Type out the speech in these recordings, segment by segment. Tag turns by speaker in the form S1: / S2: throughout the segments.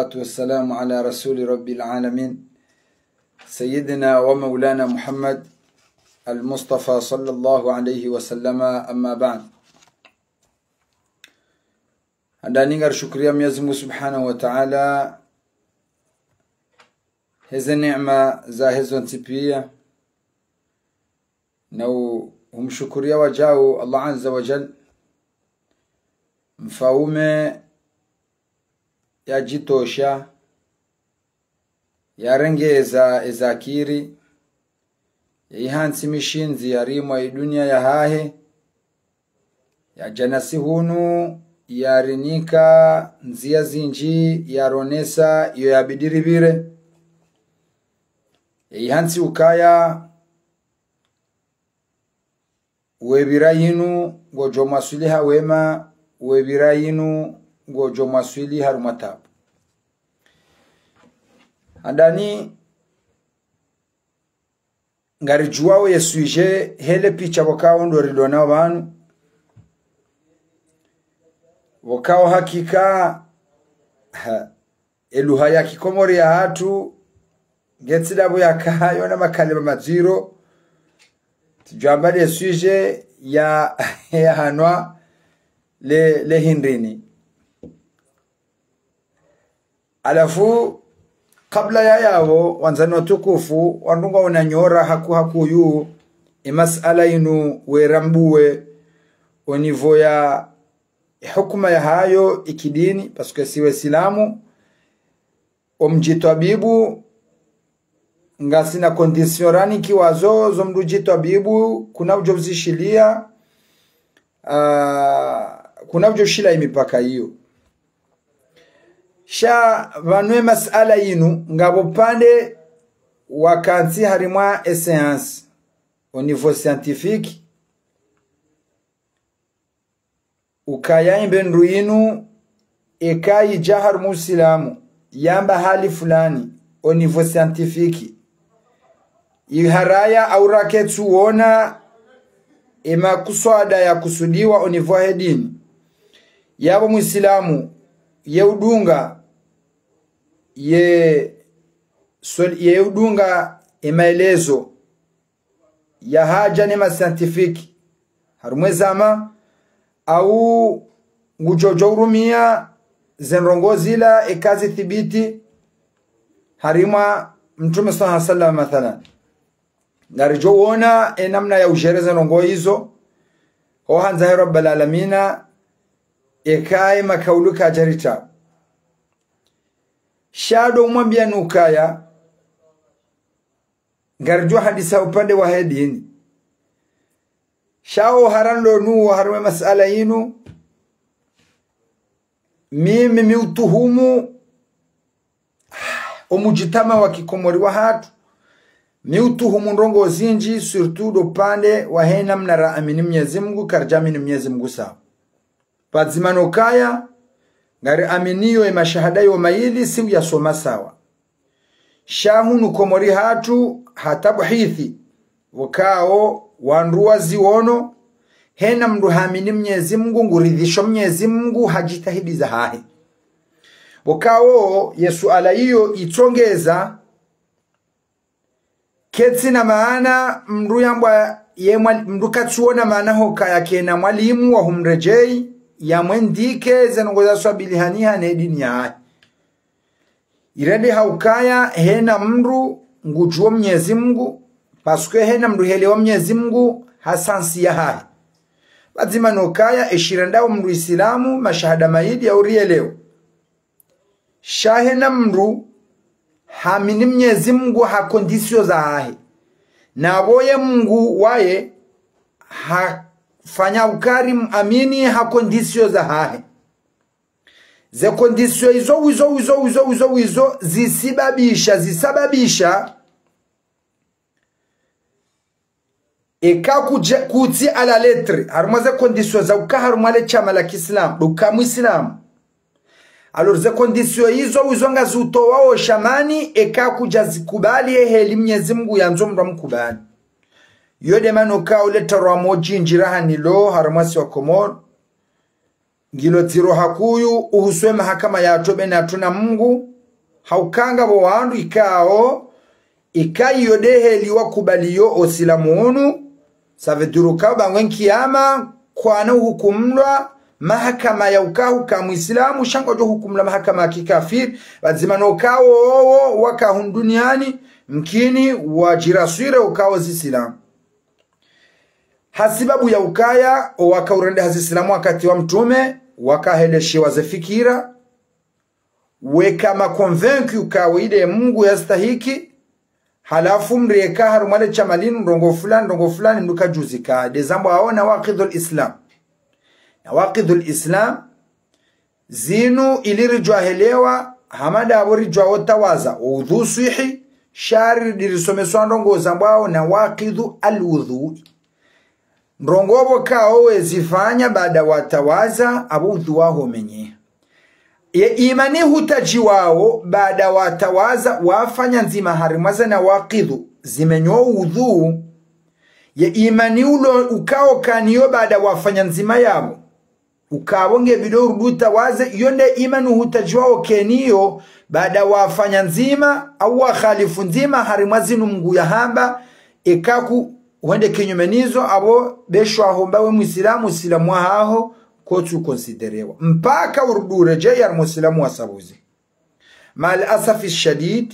S1: والسلام على رسول رب العالمين سيدنا ومولانا محمد المصطفى صلى الله عليه وسلم. أما بعد، ndani ngar shukria Mwenyezi Mungu Subhanahu wa Ta'ala hizo neema za hizo ntipia na humshukuria wajao Allah Azza wa Jal mfaume ya jitosha ya rengeza ezakiri ya ihansi mishinzi ya rimwa ya dunia ya hahe ya janasi hunu ya rinika nzia zinji ya ronesa iyo ya bidiribire ya ihansi ukaya uwebirayinu gojo maswili hawema uwebirayinu gojo maswili harumatabu andani ngarijuwawe yesuje hele picha wakawo ndorilona wanu wakawo hakika eluha ya kikomori ya hatu getsidabo ya kayo na makalema maziro tujambali yesuje ya hanwa le hindrini. Alafu kabla ya yao wanzano tukufu wandunga unanyora haku yu masala inu werambuwe onivo ya hukuma ya hayo ikidini paske siwe silamu omjitabibu ngasina kondisionani kiwazo zomdujitabibu kuna ujobzishilia kuna ujoshila imipaka hiyo sha vanwe masala inu ngabo pande wakansi harimwa essence au niveau scientifique ukaya imbendu inu ekai jahar musilamu yamba hali fulani au niveau scientifique iharaya au raketu wona ema kuswada ya kusudiwa au niveau hedini yabo musilamu yeudunga yeudunga emaelezo ya haja nema scientifique harumwezama au ngujojo urumia zenrongozila ekazi thibiti harima mtume sallallahu alaihi wasallam mathalan ngarijo wona enamna ya ujereza rongo hizo ho hanza rabbal alamina ekaye makauluka jarita shado mwambia nukaya ngarjo hadisa upande wa hedini shao harando nu harwe masala inu mimi miutuhumu omujitama wa kikomori wa hatu miutuhumu ndongo zinji surtout do pande wa hena mnara amini Mwenyezi Mungu karjamini Mwenyezi Mungu sawa pazimano kaya ngari aminiyo mashahada yo maili si yasoma sawa shahunu komori hatu hatabhithi wakao wanruwa ziono hena mndu hamini Mwenyezi Mungu nguridhisho Mwenyezi Mungu hajitahidi za hahi wakao Yesu ala hiyo itongeza ketsi na maana mndu yambwa mndu katsuona maana hoka yake na mwalimu wa humrejei ya mwendike zenongoza swabili haniha na edini ya irede haukaya hena mndu ngujuwa Mwenyezi Mungu paske hena mndu helewa Mwenyezi Mungu hasansi ya hai lazima nokaya eshirandao mndu Islamu mashahada maidi ya urieleo shahena mndu hamini Mwenyezi Mungu hakondisio za hai na boye Mungu waye fanya ukarim amini hakondisio za hai ze kondisio izo zisababisha eka kuti ala letre harmaze kondisio za ukaharumale chama la Kiislam dukamu Islam alors ze kondisio izo ngazuto wao shamani eka kuja zikubali eheli Mwenyezi Mungu yanzo mndu mkubali yode mano ka uleta ramo jinjiraha nilo haramasi wa Komor ngilo tiro hakuyu uhuswe mahakama ya tobe na tuna Mungu haukanga bo wandu ikao ikayo dehe liwa kubaliyo osilamunu saveduruka bangwen kiyama kwa na hukumlwa mahakama ya ukahu ka muislamu shango jo hukumla mahakama ya kikafir bazimano ukawo waka hunduniani mkini wajiraswire ukawo zisilamu hasibabu ya ukaya waka urende hazisilamu wakati wa mtume waka heleshewa ze fikira weka makonvenki ukawo ide Mungu yastahiki halafu mreka harumale chamalinu ndongo fulani mnuka juzika dezambo aona waqidul islam na waqidul islam zinu ilirijwa helewa hamada aborijwa otawaza udhu sihi shari dirisomeswa ndongo zambao na waqidu alwudhu ndongobo kao wezifanya baada watawaza abudhu waho menye ya imani hutajiwao baada watawaza wafanya nzima harimaza na waqidu zimenyo udhu ya imani ulo ukao kaniyo baada wafanya nzima yabo ukabonge video rubuta waze yonde imani hutajiwao keniyo baada wafanya nzima au khalifu nzima harimazi Mungu ya hamba ikaku wende kinyumenizo abo beshwa homba we muislamu haho kotu konsiderewa mpaka urudure jayar muslimu wasabuzi mal asafi shadid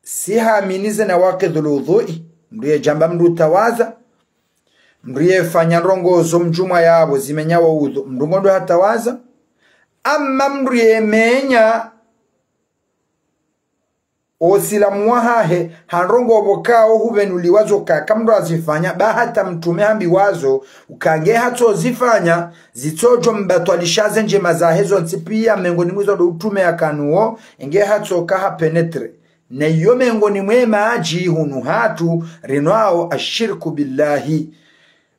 S1: siha minize na waqidul wudhu'i mriye jamba mrutawaza mriye fanya rongozo mjuma yabo zimenyawa udhu mrungondo hatawaza amma mriye menya osilamu wahahe harongo bokao hubenuliwazo kakamdo azifanya bahata mtume hambi wazo ukange hato zifanya zitojo mbatwalishaze njema za hezo nsipia mengoni mwizo do utume ya kanuo inge hato kaha penetre na iyo mengoni mwema aji hunu hatu rinwao ashirku billahi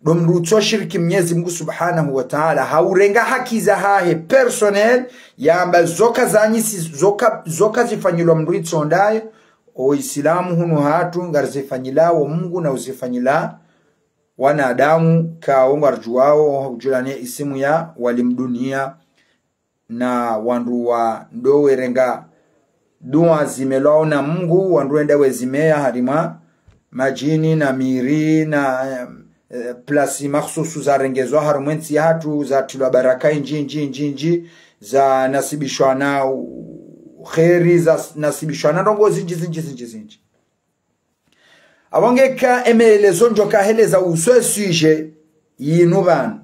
S1: domruto shirki Mwenyezi Mungu Subhanahu wa Ta'ala haurenga haki za hahe personnel yamba zoka zanyisi zoka zifanyilwa mruito ndaye o Islamu hunu hatu ngarzifanyilao Mungu na uzifanyila wanadamu kaongo arjuwao ujulania isimu ya walimdunia na wandu wa ndowe renga dua zimelao na Mungu wandu enda wezimea harima majini na miri na plasi makhsusu za rengezwa harumwensi ya hatu za tilwa baraka inji za nasibishwa na kheri za nasibishwa na rongo zinji awangeka emelezo njoka heleza uswe suje yinubanu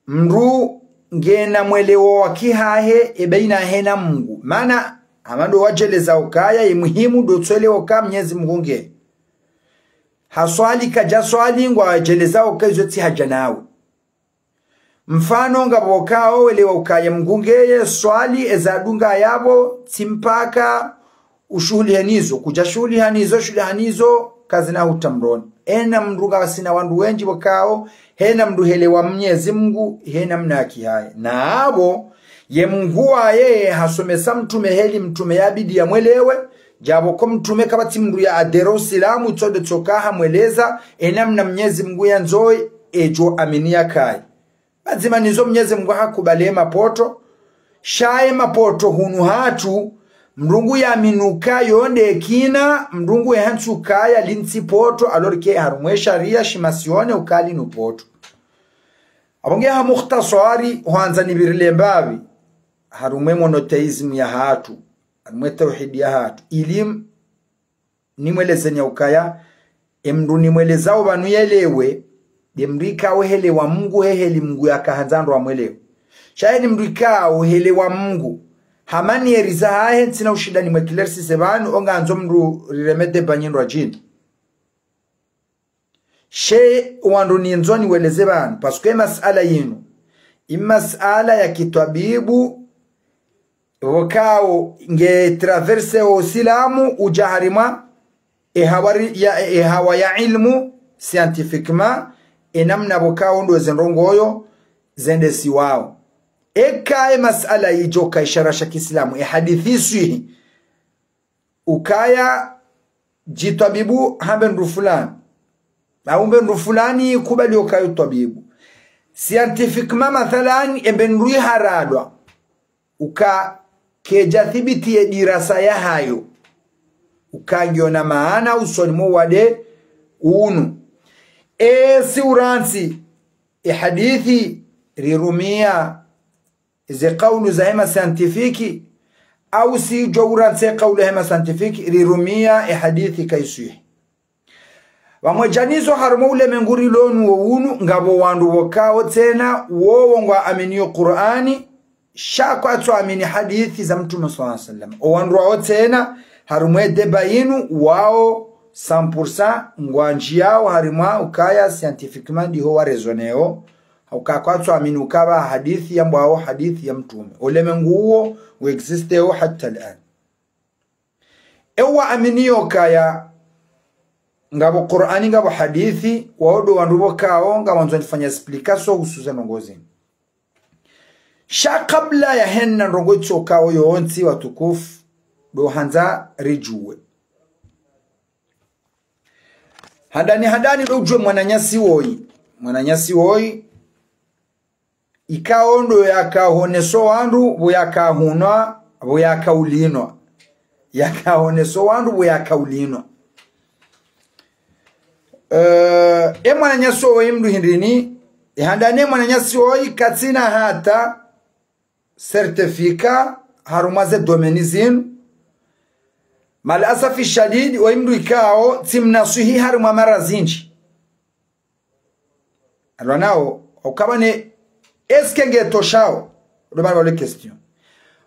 S1: mru ngena mwelewo wakihahe ebeina hena Mungu mana amando wajeleza ukaya imuhimu dotswelewo ka Mwenyezi Mungu nge haswali kaja swali ngwa wajeleza ukazo ti hajanawe mfano ngabokao welewa ukaya mgungeye swali ezadunga yabo timpaka ushuhuli hanizo kuja shuhuli hanizo kazina utamroni ena mruga wasina wandu wenji wakao hena mduhelewa Mwenyezi Mungu hena mnaki haya na abo ye Mungu yeye hasomesa mtume heli mtume yabidi ya mwelewe jabo ko mtume kabati mru ya adero silamu tode tokaha mweleza ena mna Mwenyezi Mungu ya nzoi ejo aminia kai bazima nizo Mwenyezi Mungu hakubale mapoto shaye mapoto hunu hatu mrungu ya minuka yonde kina mrungu ya hantu kaya linti poto alorike harumwe sharia shimasione ukali nupoto abonge ha mukhtasari huanza nibirile mbabi harumwe monotheism ya hatu harumwe tauhid ya hatu ilim nimweleze nya ukaya emru nimwelezao banu yelewe demrika wehele wa Mungu heheli Mungu yakahanzando amwelewe shahidi mrika wehele wa Mungu hamani eriza hahe tina ushida ni mwekilersi sebanu onga anzo mru riremete banyindwa jini she wandu ni nzoni weleze banu pasuke masala yinu imasala ya kitabibu wakao nge traverse o silamu ujaharima ehawa ya ilmu scientifiquement enamna wakao ndo zenrongoyo zende siwao eka masala ijoka isharasha kiislamu hadithi swihi ukaya jitabibu hambe ndu fulani au mbe ndu fulani kubali ukayo tabibu scientifiquement mathalan ebenrui haradwa keja thibiti ya dirasa ya hayo ukangiona maana usoni muwade unu si uransi hadithi rirumia ze qawlu za hema scientifique au si jawuransi qawlu hema scientifique rirumia hadithi kaisuhi wamwejanizo harumule menguri lonu unu ngabo wandu wakao tena wowo ngwa aminiyo Qur'ani shako atu amini hadithi za mtume sallallahu alaihi wasallam owandu wao tena harumwede bayinu wao 100% ngwanji yao harimwa ukaya scientifiquement diho wa rezoneo ukakwatu amini ukaba hadithi ya mbao hadithi ya mtume ulemengu huo uexisteo hata al'an ewa aminiyo kaya ngabo Qur'ani ngabo hadithi waodo wandubo kao ngabo nzonifanya explication hususan ngozi sha kabla ya henna rongo chokao yonsi watukufu do hanza rijuwe hadani do ujwe mwananyasi woi ikaondo yakahoneso wandu buyakahunwa buyakaulinwa yakahoneso wandu buyakaulinwa mwananyasi woi mdu hindini handane mwananyasi woi katina hata certificat harumaze domeni zinu mal asafi shadid wa imdu ikao timnasuhi haruma mara zinji alwanao ukabane eske ngetoshao robana wale question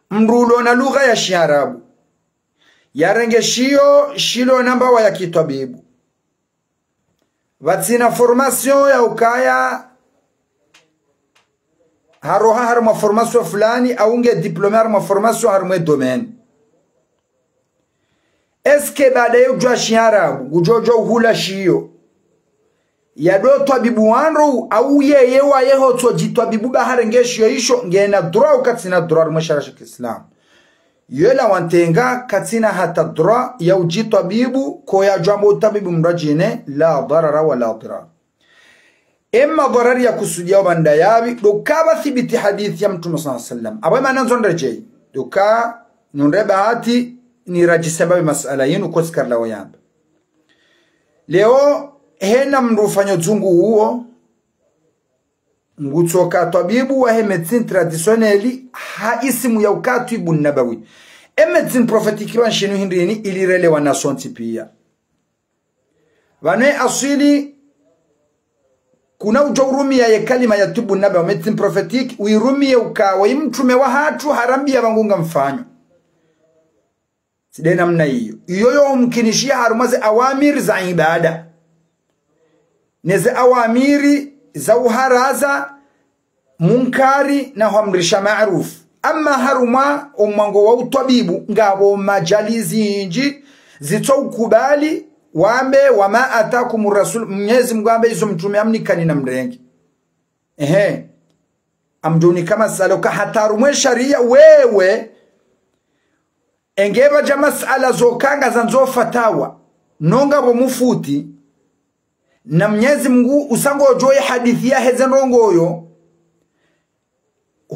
S1: mrulo na lugha ya Kiarabu yarenge shilo namba wa ya kitabibu vatsina formation ya ukaya haroha haruma formation fulani au nge diplome haruma formation haruma domaine eske baadaye ujua Kiarabu gujojo hula shio yado twabibu wanro au yeye wa yeho tojitwabibu baharengeshyo isho ngena droit ukatina droit mwashara Islam yela wantenga katina hata droit ya ujitwabibu ko ya jambo tabibu mrajine la darara wala dirar emma darari ya kusudia banda yabi dokaba thibiti hadithi ya mtume sallallahu alaihi wasallam abwe mananzo ndeje doka nureba hati ni rajisaba masala yenu kwa sikarla wayamba leo hena mrufanyo zungu huo ngutoka tabibu wa medicine traditionnelle ha isimu ya ukatu ibn nabawi medicine prophetique wa shinu hindini ilirelewa na sonti pia wane asili kuna ujurumia ya kalima ya tibu nabawi medicine prophetique uirumia ukawa mtume wa hatu harambia bangunga mfanyo sidena mna hiyo yoyo mkinishia harumaze awamiri za ibada neze awamiri za uharaza munkari na hamrisha ma'ruf amma haruma ummango wa utabibu ngabo majalizi inji zito ukubali wambe wama atakum rasul Mwenyezi Mungu ambe izo mtume amnikani na mrengi amduni kama saloka hatarumwe sharia wewe engeba ja masala zokanga zanzo fatawa nonga bo mufuti na Mwenyezi Mungu usango joye hadithi ya hezenrongoyo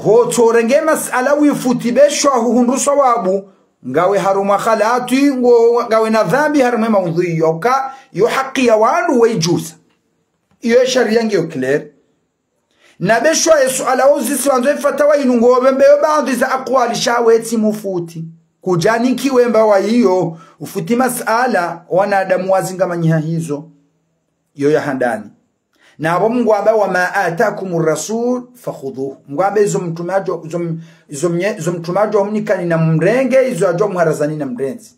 S1: ho torenge masala wifuti besho hunduso wabu ngawe haruma khalati ngawe na dhambi haruma maudhi yoka yo haki ya wandu weijusa iyo sharia ngiyo clear na besho suala uzisi wanzo fatawa inungo bembeyo baadhi za aqwali shaweti mufuti kujani kiwemba wa hiyo ufuti masala wanadamu wazinga manyiha hizo yo ya handani na abo Mungu ambaye wama atakumur rasul fakhudhuhu Mungu ambaye izo mtumajo mnikani na mrenge izo ajo mharazani na mrenzi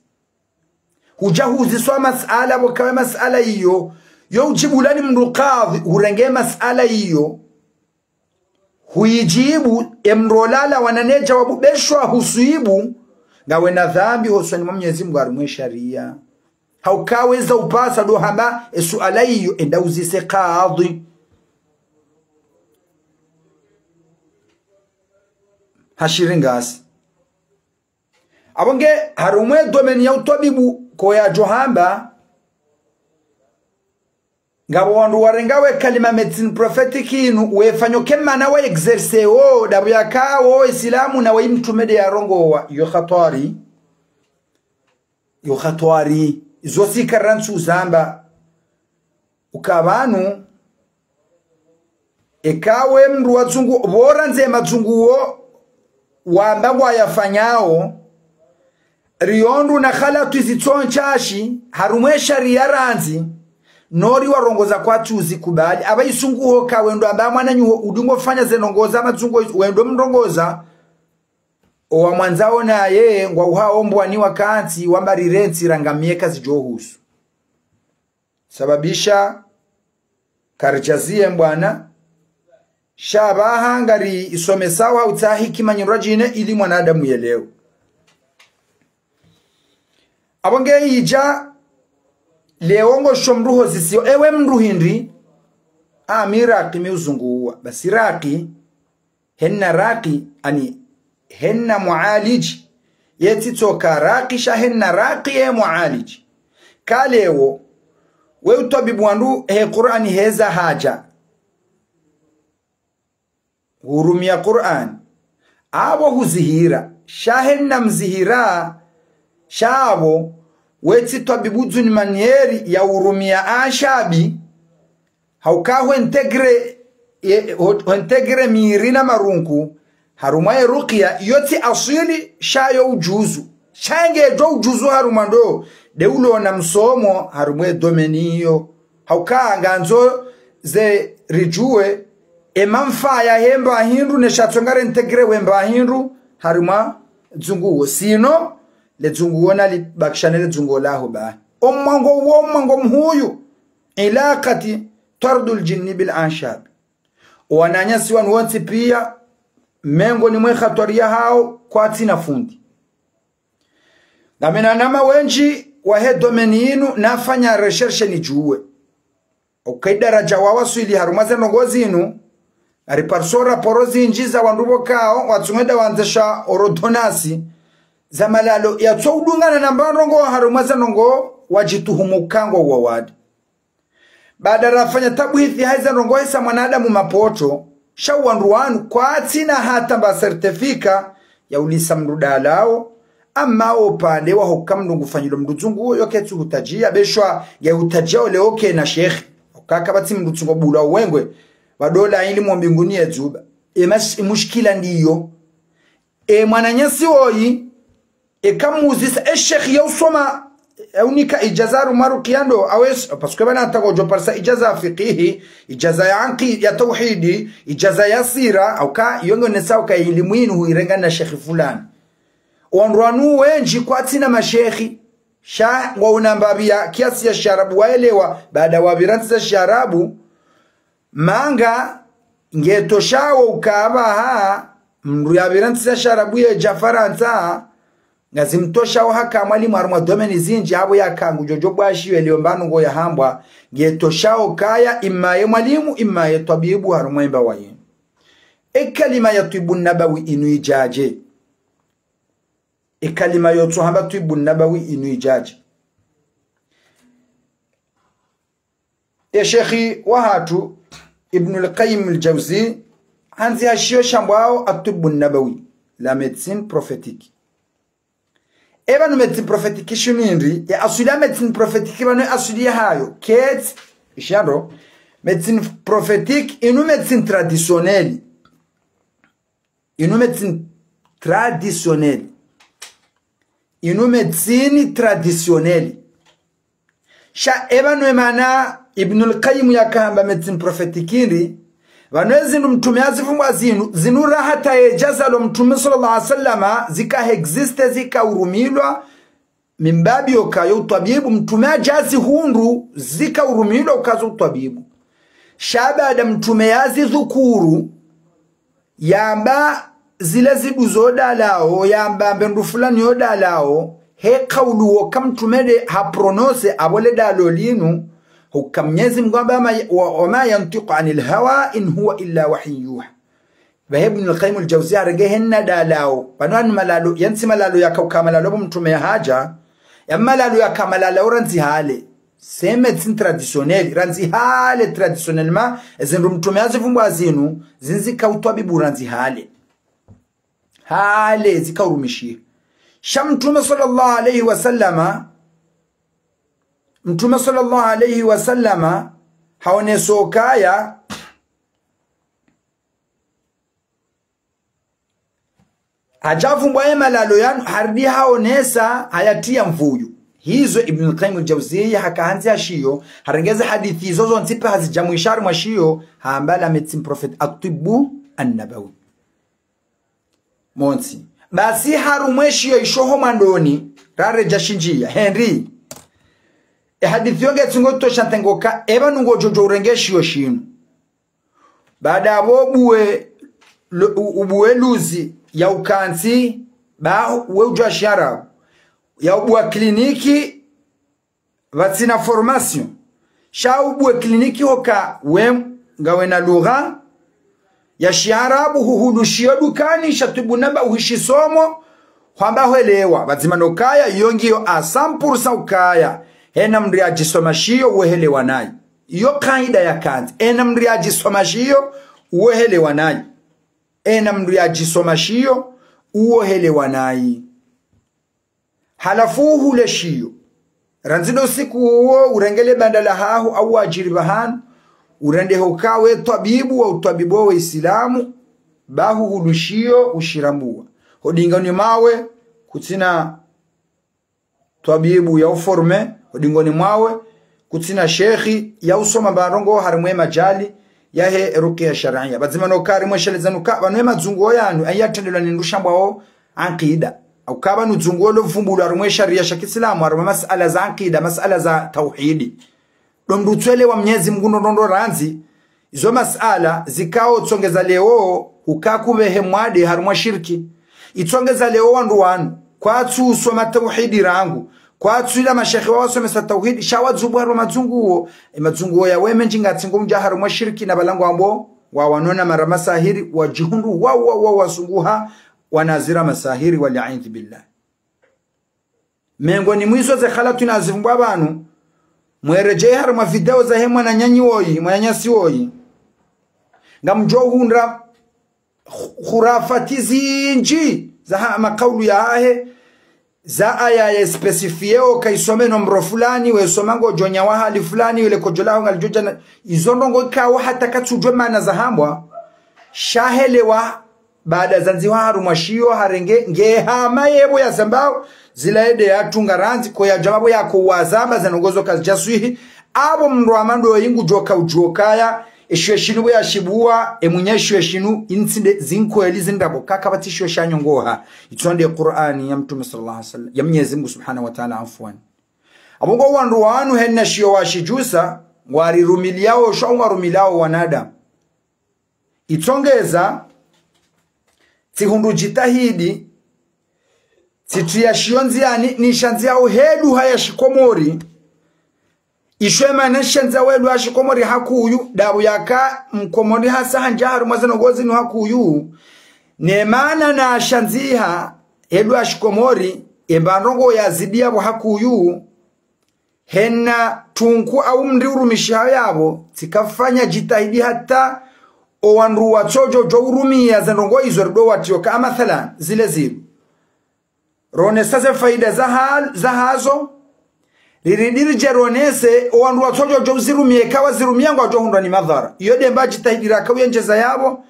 S1: hujahuzi swa masala wakawe masala hiyo yo ujibulani mrukadhi urenge masala hiyo huijibu emrolala wananeja wabubeshwa husuibu ngawe na dhambi hoswani Mwenyezi Mungu arumwe sharia haukaweza upasa do hamba suala hiyo enda uzise kadhi hashiringasi abonge harumwe domeni ya utabibu ko ya johamba ngabo wandu warengawe kalima medicine prophetic inu wefanyo kemana we exerce o dabu yakawo islamu na waimtumede ya rongo wa yo khatwari zosi karansu zamba ukabanu ekawe mndu wazungu bora nze mazungu wo wambagwa yafanyao riondu na khalatu izitsonchashi harumwe sharia ranzi nori warongoza kwa tuzi kubali abayisunguho ka wendo ambamwana nyuho udungo fanya zenongoza mazungu wendo mndongoza owa mwanzao na ye ngwa uhao mbwani wakanti wambarirenzi rangamieka zijohusu sababisha karjazie mbwana shabaha ngari isomesawa utahi manyurajine ili mwanadamu yeleo abonge ija leongo shomruho zisio ewe mruhindri amiraki miuzunguwa basi raki henna raki ani henna mualiji yeti toka raki sha henna raki ye mualiji kalewo we utabibu wandu he Qur'ani heza haja hurumia Qur'an abo huzihira shahenna mzihira shabo weti tabibuzu ni manieri ya hurumia ashabi haukahu integre mirina marunku harumaye ruqya yoti asili shayo ujuzu shange do ujuzu harumando deulo na msomo harumwe domeniyo haukaa nganzo ze rijue emamfa ya hemba hindu ne shatongare integre wemba hindu haruma dzunguo sino le dzunguo na li bakshanele dzunguo laho ba omango mhuyu ilaqati tardul jinni bil anshab wananyasi wanwonti pia mengo ni mwe khatoria hao kwa tina fundi namena nama wenji wa he domeni inu nafanya recherche ni juwe daraja wawaswili harumaze nongozi inu ariparsora porozi injiza wandubo kao watsumeda wanzesha orodonasi za malalo ya tsoudungana na mbarongo harumaze nongo wajituhumukango wawadi baada rafanya tabu hithi haiza nongo hisa mwanadamu mapoto shawanduanu kwa atina hata mba certifika ya ulisa mrudalao ama opande wa hukamnu ngufanyilo mduzungu yoketu hutajia beshwa ya hutajia oleoke na shekhi kaka bati mduzungu bula uwengwe wadola ili mbinguni ya zuba mushkila ndiyo mwananyasi woyi kamuzisa shekhi ya usoma unika ijazaru marukiando awes paske bana atagojo parsa ijaza fiqihi ijaza ya anqi ya tauhidi ijaza ya sira au ka yongo nesao ka elimu inu huirenga na shekhi fulani wanruanu wenji kwa tina mashekhi sha waunambabia kiasi ya sharabu waelewa baada wabiranti za sharabu manga ngetoshawo ukaba ha mru ya biranti za sharabu ya jafaranta ngazimtosha haka mwalimu arumwa domeni zinji abo yakangu jojobo ashiwe liombanu ngo ya hambwa ngetoshao kaya imma ye mwalimu imma ye tabibu harumwa imba waye kalima ya tibu nabawi inuijaje kalima yotu hamba tibu nabawi inuijaje shekhi wahatu ibn al-Qayyim al-Jawzi hanzi hashio shambwao atibu nabawi la médecine prophétique eba no medicine prophétique shimindri ya asulia medicine prophétique bano asulia hayo ket ishando medicine prophétique inu medicine traditionnelle inu medicine traditionnelle sha eba no emana ibn al-Qayyim yakamba medicine prophétique indi vanwezi mtume azifungwa zinu rahata ejaza lo mtume sallallahu alaihi wasallama zika existe zika urumilwa mimbabi okayo utabibu mtume ajazi hundu zika urumilwa ukazo utabibu shabada mtume yazi dhukuru yamba zile zibuzoda lao yamba mbendu fulani yoda lao he kauluo kamtumede hapronose abole dalo linu hukamnyezi mgamba wama yantiqu anil hawa in huwa illa wahyi yuha ibn al-Qayyim al-Jawziyya regehenna dalao banwan malalo yansi malalo yakauka malalo mtume haja ya malalo yakamalalo ranzi hale c'est médecine traditionnelle ranzi hale traditionnellement ezindu mtume azivumbwa zinu zinzika utwabibu ranzi hale zikaurumishia shamtume sallallahu alayhi wasallama haoneso kaya ajavumbwa emalalo yanu hardi haonesa hayatia mvuyu hizo Ibn al-Qayyim al-Jawziyya hakaanzia shiyo harengeza hadithi zozo ntipe hazijamuishari mwa shiyo haambala medicine prophet atibu an-nabawi monsi basi harumwe shiyo ishoho mandoni rare jashinjia Henry hadithi yonge tsungoto shantengoka eba nungo jojo urenge shiyo shinu baada abobuwe ubuwe luzi ya ukansi ba weujwa shara ya ubua kliniki vatsina formation sha ubua kliniki hoka ngawe na lugha ya shiarabu huhulushio dukani shatubu namba uhishisomo kwamba huelewa vazima nokaya yongiyo a 100% ukaya hena mri ajisomashio uwehelewa nayo iyo kaida ya kanzi hena mri ajisomashio uwehelewa nayo hena mri ajisomashio uwehelewa nayo halafuhu leshiyo ranzido siku uwo urengele bandala hahu au wajiri bahanu urende hokawe tabibu wa utabibu wa islamu bahu hulushiyo ushirambua hodingoni mawe kutina tabibu ya uforme hodingoni mawe kutina shekhi ya usoma barongo harimwe majali yahe rukia sharia bazima no karimwe shelezanuka banwe mazungo yanu ayatendela nindushambao ankida au kaba nuzungulo vumbulu arumwe sharia ya Kiislamu aruma masala za akida masala za tauhidi ndutwele wa Mwenyezi Mungu ndondo ranzi izo masala zikao tsongeza leo ukakubehe mwade harumwa shirki itsongeza leo wandu wanu kwatsu usoma tauhidi rangu kwatsu ila mashekhi wao somesa tauhidi shawadzubu haruma mazunguo mazunguo ya weme njinga tsingo mja harumwa shirki na balango ambo wa wanona mara masahiri wa jihundu wa wasunguha wanazira masahiri wali'idh billah mengo ni mwizo ze khalatu nazivumbwa banu mwereje harma video za hemwa na nyanyi woyi mwanyasi woyi ngamjo hundra khurafati zinji za makaulu ya ahe za aya ya specifieo kaisome nombro fulani we somango jonya wa hali fulani ile kojolao ngalijoja izondongo kawo hata katujwe maana za hambwa shahelewa baada zanziwaru mwashio harenge ngehama yebo ya zambao zilaede ya tungaranzi kwa ya jamabo ya kuwazaba zanongozo kazi jaswihi abo mndo amando yingu joka ujokaya eshiwe shinu ya shibua emunyeshiwe shinu insinde zinko elizindabo kakabatishiwe shanyongoha itonde Qur'ani ya Mtume sallallahu alaihi wasallam ya Mwenyezi Mungu subhanahu wa ta'ala afwan abongo wandu wanu henna shiyo washijusa ngwari rumiliao shongwa rumilao wanada itongeza tihundu jitahidi tituya shionzi yani nishanzia uhedu haya shikomori ishwema nishanzia wedu haya shikomori hakuyu dabu yaka mkomori hasa hanjaharu mazano gozi nu hakuyu nemana na shanziha hedu haya shikomori embanrongo ya zidia bu hakuyu henna tunku au mri urumisha yabo tikafanya jitahidi hata owanru wachojo jourumia zanongo izordo watio kama mathalan zile zibu ronesa faida za hazo liridirije ronese owanru wachojo jozirumie kawa zirumia ngo johundwa ni madhara iyo demba jitahidira kawenjeza yabo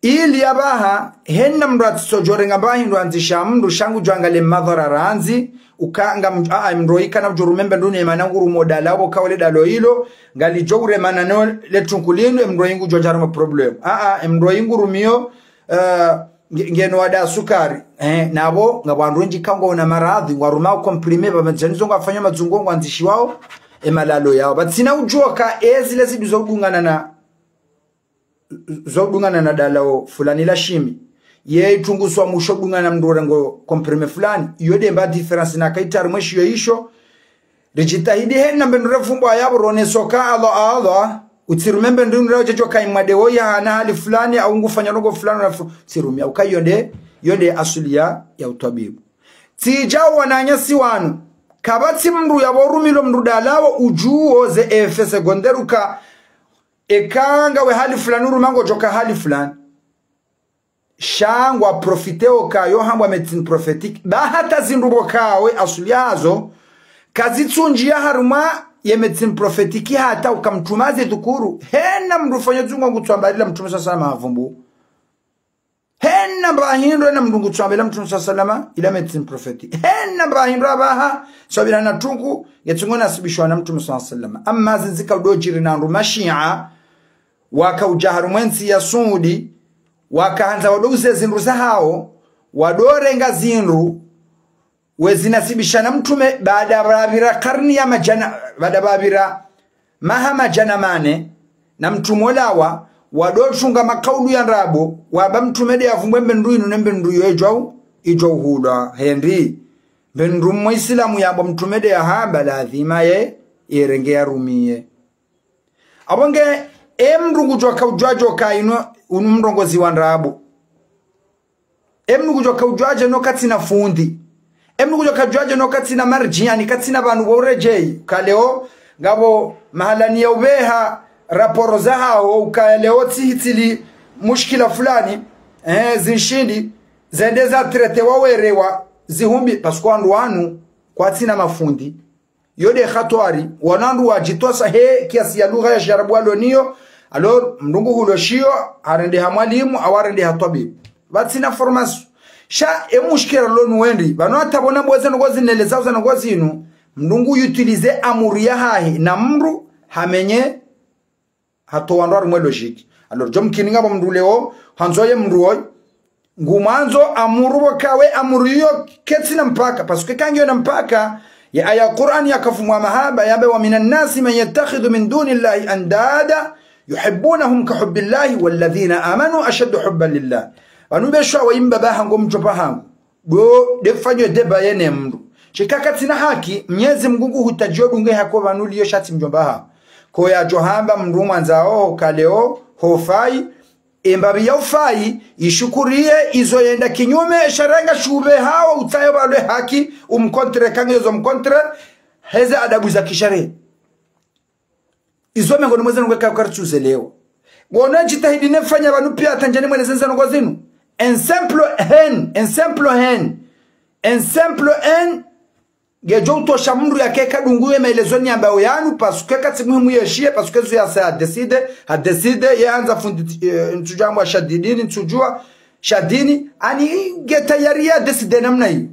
S1: ili yabaha henna mrat sojore ngabahi ndo anzisha mndu shangu jangale madhara ranzi ukanga mroika na jurumembe nduni mananguru modala abo kawale dalo hilo ngali jogure manano letunkulino mroingu jojarma problem mroingu rumio ngeno wada sukari nabo ngabandunji kango na maradhi waruma komprime bamajanizo ngafanya mazungongo anzishi wao emalalo yao batsina ujoka ezile zidu zodungana na dalao fulani la shimi ye itunguswa mushobungana mndorango komprime fulani yode mba difference na kaitari mweshi yoisho rijitahidi henna mbendure fumbo ayabo ronesoka Allah utirumembe ndunura jojo kaimadewo ya na hali fulani au ngufanya rogo fulani na tirumia ukayonde yode asulia ya utabibu tijao wananyasi wanu kabati mndu ya borumilo mndu dalawo ujuo ze efe segonderuka ekanga we hali fulani urumango joka hali fulani shangwa profiteo kayo hambwa medicine prophetic bahata zindubo kawe asuli yazo kazitsunjia haruma ye medicine prophetic hata ukamtumaze tukuru hena mndu fanya zungu ngutwambalila mtume sallallahu mavumbu hena mbahindo na mndu ngutwambalila mtume sallallahu ila medicine prophetic hena mbahindo abaha sobila na tungu yetungo nasibishwa na mtume sallallahu amma zinzika udojiri na ndu mashia waka ujaharu mwensi ya sudi wakaanza waduze zindu za hao wadorenga zindu wezinasibishana mtume baada babira karni ya majana baada babira mahama jana mane na mtumolawa wadochunga makaulu ya rabo waba mtume de avumbwe mbendu inu nembe ndu ijo hula Henry bendu muislamu yabo mtume de haba lazima yerenge ya rumie abonge emrungu joka ujwajo kaino unumrongozi wa rabo emrungu joka ujwaje no katina fundi emrungu joka ujwaje no katina marjiani katina bantu borejei kaleo ngabo mahalani ya ubeha raporo za hao ukaleo tihitili mushkila fulani zinshindi zendeza trete wawerewa zihumbi paskwando wanu kwa tina mafundi yode khatwari wanandu wajitosa kiasi ya lugha ya sharabu waloniyo alors mndungu huloshio arende hamwalimu awarende hatabibu batina formation sha emushkira lonu wendi bano atabona bweze ngozi neleza za ngozi inu mndungu utilize amuri ya hahi na mru hamenye hatowandwa rumwe logique alors jom kininga bo mndu leo hanzoye mndu ngumanzo amuru wakawe amuriyo ketina mpaka pasuke kangyo na mpaka ya aya Qur'an yakafumwa mahaba yabe wa minan nasi man yattakhidhu min dunillahi andada yuhibbunahum kahubbillahi walladhina amanu ashaddu hubban lillah wanubeshwa wayimba bahango mchopa hangu do defanywe deba yene mndu chikaka tina haki Mwenyezi Mungu hutajio dunge hako vanuli yo shati mjomba ha ko ya johamba mndu mwanzao kaleo hofai embabi ya ufai ishukurie izo yenda kinyume sharenga shube hawa utayo balwe haki umkontre kangezo mkontre heza adabu za kishari izo mengo nimweze ngweka kartuze leo ngona jitahidi nefanya banu pia tanjani mwele zenza ngo zinu en simple hen gejo utosha mndu yake kadunguye maelezoni ambayo yanu pasuke kati muhimu yeshie pasuke zu ya saa decide yaanza fundi ntujamwa shadidini ntujua shadini ani getayaria decide namna hii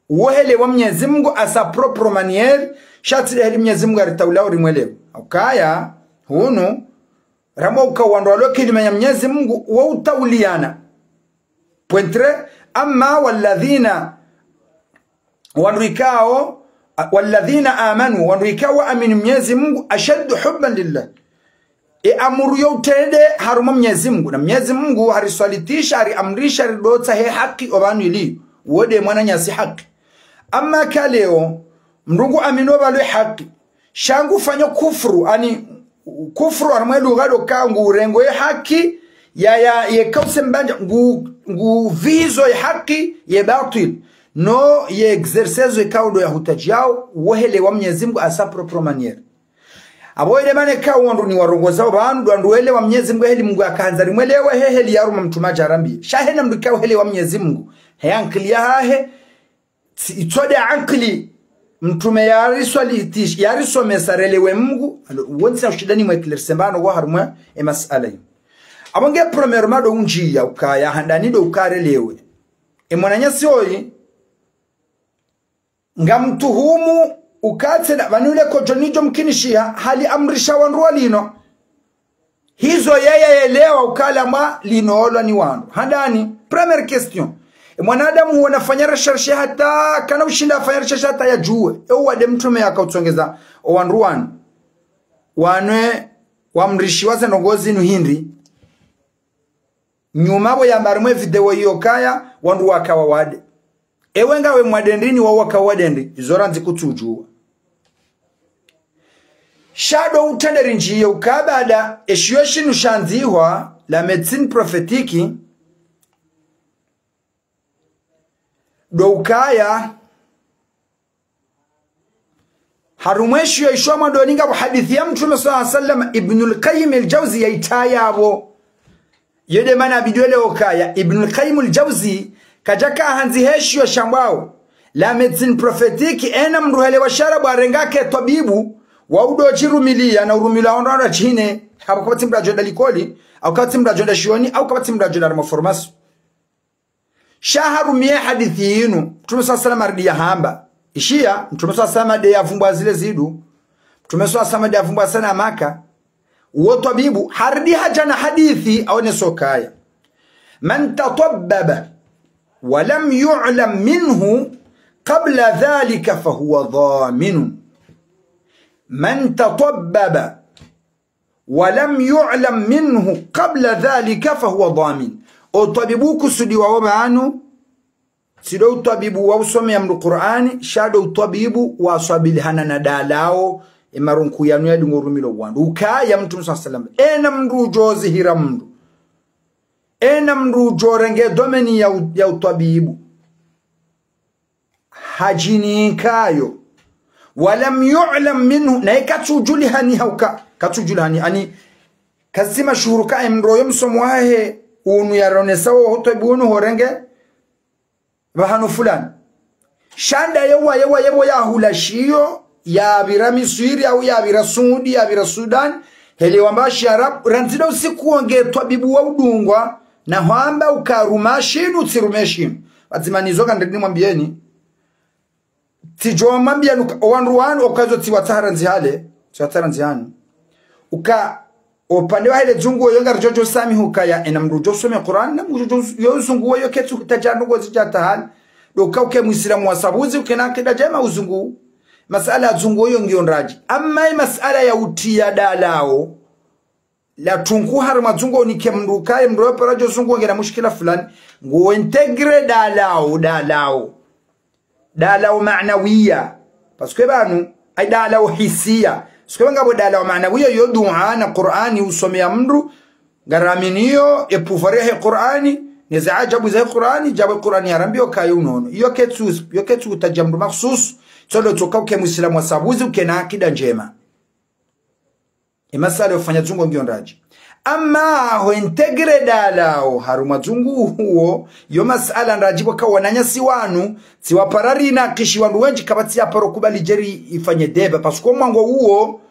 S1: wohele wa Mwenyezi Mungu asa propre manière shati heli Mwenyezi Mungu aritawla urimwelewa ukaya hunu ramo ukawandwa lokilima ya Mwenyezi Mungu wa utauliana pointre amma walladhina amanu wanrikao amin Mwenyezi Mungu ashaddu hubban lillah amuru yotende haruma Mwenyezi Mungu na Mwenyezi Mungu hariswalitisha amrisha ridota haki obanu ili wode mwana nyasi haki amma kaleo mrungu amino balwe haki shangu fanyo kufru ani kufru armelu gado kangu rengo haki ye kause mbanja ngu vizo ya haki ye batil no ye exercise kaudo ya hutaji yao wohele wa Mwenyezi Mungu asa propre manière aboile mane kawandu ni warongoza bandu anduele wa Mwenyezi Mungu heli Mungu akanza rimwelewe heli yaruma mtumaja rambi shahena mdukao heli wa Mwenyezi Mungu heankili ya hahe itode ankili mtume yarisome sarelewe Mungu wonsa ushidani mweklersembano wa harumwa masala abonge premier mado unjia ukaya handani do ukarelewe mwananyasi oyi ngamtuhumu ukatse vanule kojonijo mkinishia hali amrisha wanruwa lino hizo yeye elewa ukala mwa linoolwa ni wandu handani premier question mwanadamu wanafanya research hata kana ushinda afanya research hata ya juwe wade mtume yakautsongeza wanruwan wanwe wamrishi waze nongozi inu hindi nyuma bo yambarimwe video hiyo kaya wandu wakawa wade ngawe mwadendini wa wakawadendi izora nzikutujua shadow utenderi njiye ukabada eshiyoshi nushanzihwa la medicine prophétique do ukaya harumweshi ya ishoma doninga hadithi ya mtume sallallahu alaihi wasallam Ibnul Qayyim al-Jawzi yaitaya abo yede mana bidwele okaya Ibnul Qayyim al-Jawzi kajaka hanzi heshi ya shambao la medicine prophetique ena mruhele wa sharabu arengake tabibu wa udojiru milia na urumila ondora chine hapo kabati mrajoda likoli au kabati mrajoda shioni au kabati mrajoda reformasu shaharu miye hadithi yinu mtume sallallahu alaihi wasallam ya hamba ishia mtume sallallahu alaihi wasallam de yavumbwa zile zidu mtume sallallahu alaihi wasallam de yavumbwa sana Maka uo tabibu hardi haja na hadithi au nesokaya man tatabbaba wa lam yu'lam minhu qabla dhalika fahuwa dhamin man tatabbaba wa lam yu'lam minhu qabla dhalika fahuwa dhamin o tabibu kusudi wa maanu sido utabibu wa usome ya Qur'ani shado utabibu wa sabilihana na dalao imarunku yanu ya dungurumilo wandu ukaya mtu sallallahu ena mndu jozi hira mndu ena mndu jorenge domeni ya utabibu hajini kayo walam yu'lam minhu na ikatujulihani hauka katujulihani ani kasima shuhuruka mndu yomsomo wahe unu yarone sawa utabibu horenge bahanu fulani shanda yewa ya hulashiyo ya bira Misiri au ya bira Saudi ya bira Sudan hele wambashi Arab ranzida usiku wangetwa bibu wa udungwa na hamba ukarumashinu utirumeshinu bazimanizoka ndini mwambieni tijo mwambieni wanruwanu okazo tiwataranzi hale tiwataranzi hanu uka upande wa hele zungu yonga rjojo sami hukaya ena mrujo some Qur'an na mrujo yozungu yo ketu tajanu gozi jatahali doka uke muislamu wasabuzi ukenakida jema uzungu masala zungu yo ngionraji amma masala ya utia dalao la tunku harma zungu ni kemrukaye mro parajo zungu ngena mushkila fulani ngo integre dalao ma'nawiya parce que banu ay dalao hisia siko ngabo dalao ma'nawiya yo du'a na Qur'ani usomea mndu garaminiyo epufarehe Qur'ani neza ajabu za Qur'ani jabu Qur'ani arambio kayunono yo ketu utajambu maksus solo toka uke muislamu wasabuzi uke na akida njema imasala ufanya zungu ngiondaji ama ho integre dalao haruma zungu huo yo masala ndajibu kwa wananyasi wanu siwaparari na kishi wandu wenji kabati ya paro kubali jeri ifanye deba pasuko mwango huo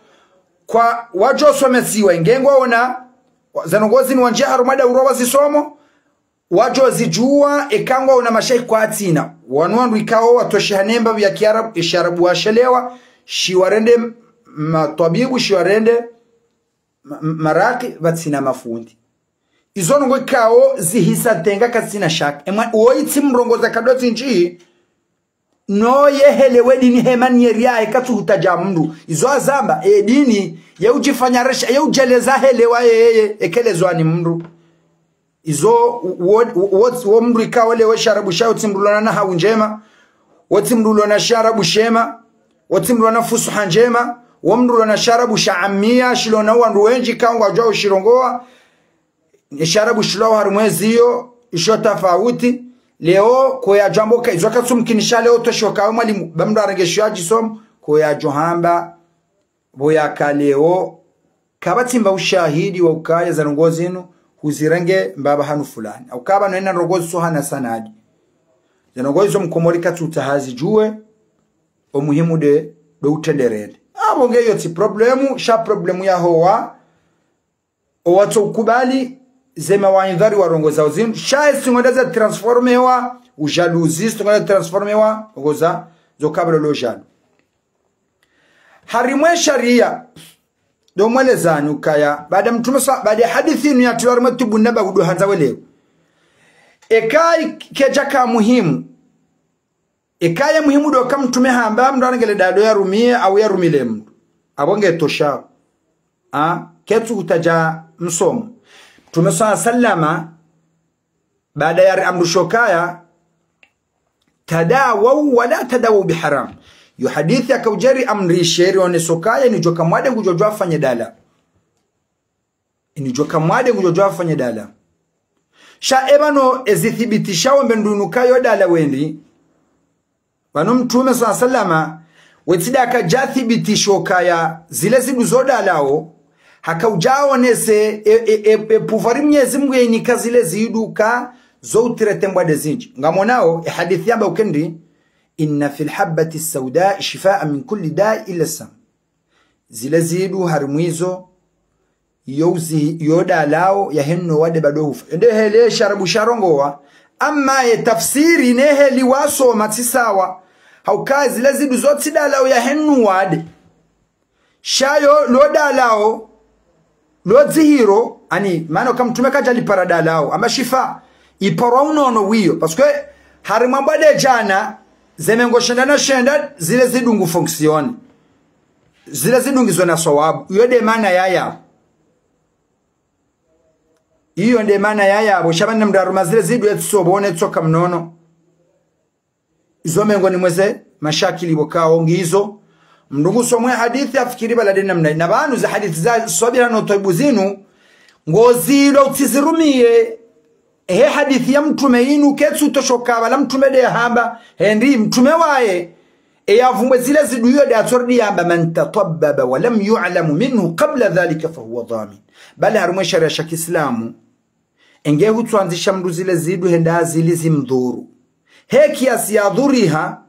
S1: kwa wajoso mesiwa ingengwa ona zanongozi ni wanjia harumada urowa zisomo wajo zijua ekangwa una mashaikh kwa atina wanwandu ikawa watoshahanemba vya kiarabu isharabu washelewa shiwarende matabibu shiwarende maraki vatsina mafundi izono ngo ikawo zihisa tenga katsina shaka emwa oiti mrongoza kadoti nji no yehelewe dini hemani yeria ekatu hutaja mndu izo azamba dini yeujifanya resha yeujeleza helewa yeye ekelezwani mndu izo wo mndu ikawa lewe sharabu shao timrulana na hau njema watimrulana sharabu shema watimrulana fusuha njema wamrulana sharabu shaamia shilona wandu wenji kangwa jao shirongoa sharabu shilawa harumwezi hiyo isho tafauti leo kwa jamboka izo katsumkinisha leo toshoka mwalimu bamdu arangeshaji som kwa johamba boya kaleo kabatimba ushahidi wa ukaya za rongozi ino uzirenge mbaba hanu fulani au kaba nena rogozi sohana sanadi zanogozo mkomorika tutahazi juwe umuhimu de utenderede abo ngeyo ti problemu ya hoa o watu ukubali zema wa indhari wa rongoza uzinu shae singodeza transformewa ujaluzi singodeza transformewa goza zo kablo lo jalu harimwe sharia do mwelezani ukaya baada mtume baada hadithi ni atu warmatu naba hudu hanza welewe ekai kejaka muhimu ekaya muhimu do kam mtume hamba mndangele dado ya rumie au ya rumile mtu abonge tosha ketu utaja msomo mtume sallama baada ya amru shokaya tadawu wala tadawu biharam yu hadithi akaujeri amri sheri one sokaya ni joka mwade ngujojwa afanye dala ni joka mwade ngujojwa afanye dala sha ebano ezithibitisha wembe ndunukayo dala wendi bano mtume sallama wetida kajathibitishwa kaya zile zidu zoda lao hakaujaonese pouvoir Mwenyezi Mungu inika zile zidu ka zoutirete de zinji ngamonao hadithi yamba ukendi inna fil habati sauda shifaa min kulli da illa sam zile zidu harimwizo yoda lao ya henno wade badofu ende hele sharabu sharongowa amma ye tafsiri nehe liwaso matisawa haukazi zile zidu zote da lao ya henno wade shayo loda lao lozihiro ani mano kam tumeka jali parada lao ama shifa iporo unono wiyo parce que harimambade jana zemengo shendana shenda zile zidungu fonksioni zile zidungu zona sawabu yode mana yaya iyo nde mana yaya abo shabana mdaruma zile zidu etsobone tsoka mnono izo mengo ni mweze mashakili bokao ngizo mndungu somwe hadithi afikiri balade namna na banu za hadithi za sabira no toibuzinu ngozilo utizirumie he hadithi ya mtume inu ketsu toshoka bala mtume de hamba hendi mtume wae yavumbwe zile ziduyo de atordi yamba man tatabbaba wa lam yu'lam minhu qabla dhalika fa huwa dhamin bali harumwe sharia ya Kiislamu enge hutwanzisha mndu zile zidu henda zili zimdhuru he kiasi ya dhuriha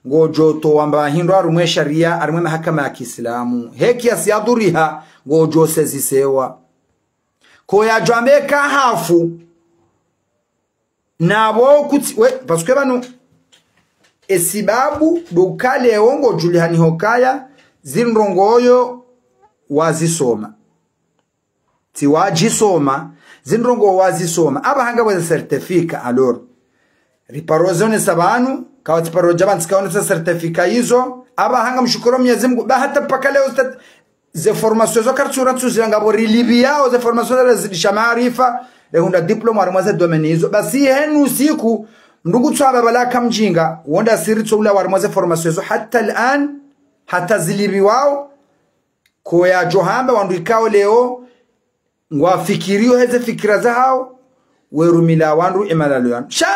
S1: ngojo wamba hindo harumwe sharia harumwe mahakama ya Kiislamu he kiasi ya dhuriha ngojo sezisewa ko ya jambe ka hafu nabo kuti parce que bano esibabu dokale ongo julihani hokaya zinrongoyo wazisoma ti wajisoma zinrongo wazisoma abahanga bwa certificate alors riparozone sabanu kawati parojaban sikaona sa certificate hizo abahanga mshukuru Mwenyezi Mungu ba hata paka leo ze formation zo kartura tuzanga bo libia ze formation za shamarifa lehunda diploma armaze domaine hizo basi henu siku ndugu tsaba balaka mjinga wonda siri tsula warmaze formation hizo hata al'an hata zilibi wao ko ya johamba wandu ikao leo ngwafikirio heze fikira zao werumila wandu emalalo yan sha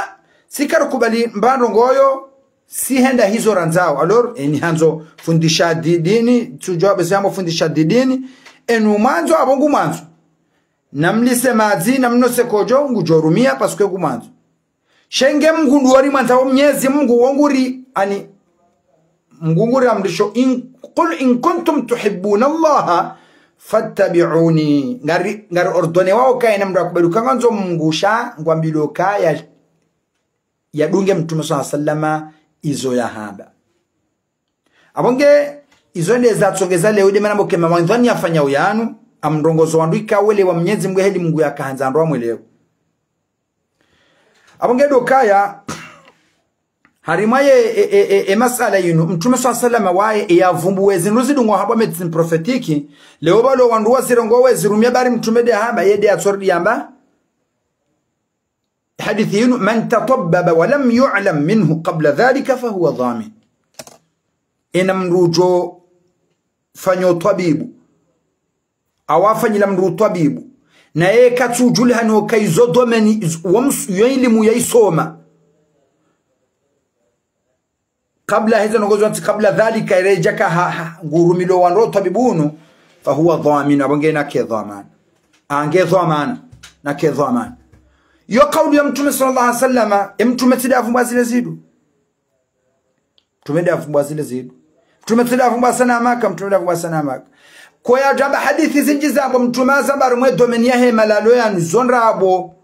S1: sikaro kubali mbando ngoyo si henda hizo ranzao alors eni hanzo fundisha dini tujua bezamo fundisha dini enu manzo abongu manzo namlise mazi namnose kojo ngujorumia parce que gumanzo shenge mngundu wari manzo Mwenyezi Mungu wonguri ani mngunguri amrisho qul in kuntum tuhibbuna Allah fattabi'uni ngari ordone wao kaina mndu akubeluka nganzo mngusha ngwambilo kaya ya dunge mtume sallama izo ya haba abonge izo ndeza tsongeza leo de mana mokema mwanzani afanya uyanu amndongozo wandu ikawele wa Mwenyezi Mungu heli Mungu yakaanza ndo amwelewa abonge dokaya harimaye masala yinu mtume sallama wae yavumbuwe zinuzidu ngo haba medicine prophetiki leo balo wandu wasirongo wezirumia bari mtume de haba yede atordi yamba حديث من تطبب ولم يعلم منه قبل ذلك فهو ضامن إن مروجو فنيو طبيب أو فني لمرو طبيب نايه كتوجلها نو كيزو دومني ومس يلمو يسوما قبل هذا نقول قبل ذلك يرجعك غورميلو وانرو طبيبونو فهو ضامن أبغينا كضمان أنجي ضمان نكضمان yo kauli ya mtume sallallahu alaihi wasallam mtume tidafumbwa zile zidu tumedafumbwa zile zidu mtume tidafumbwa sana maka mtume tidafumbwa sana maka kwa ya jamba hadithi zinjizabo mtume zambaru mwe domenia he malalo ya nzonrabo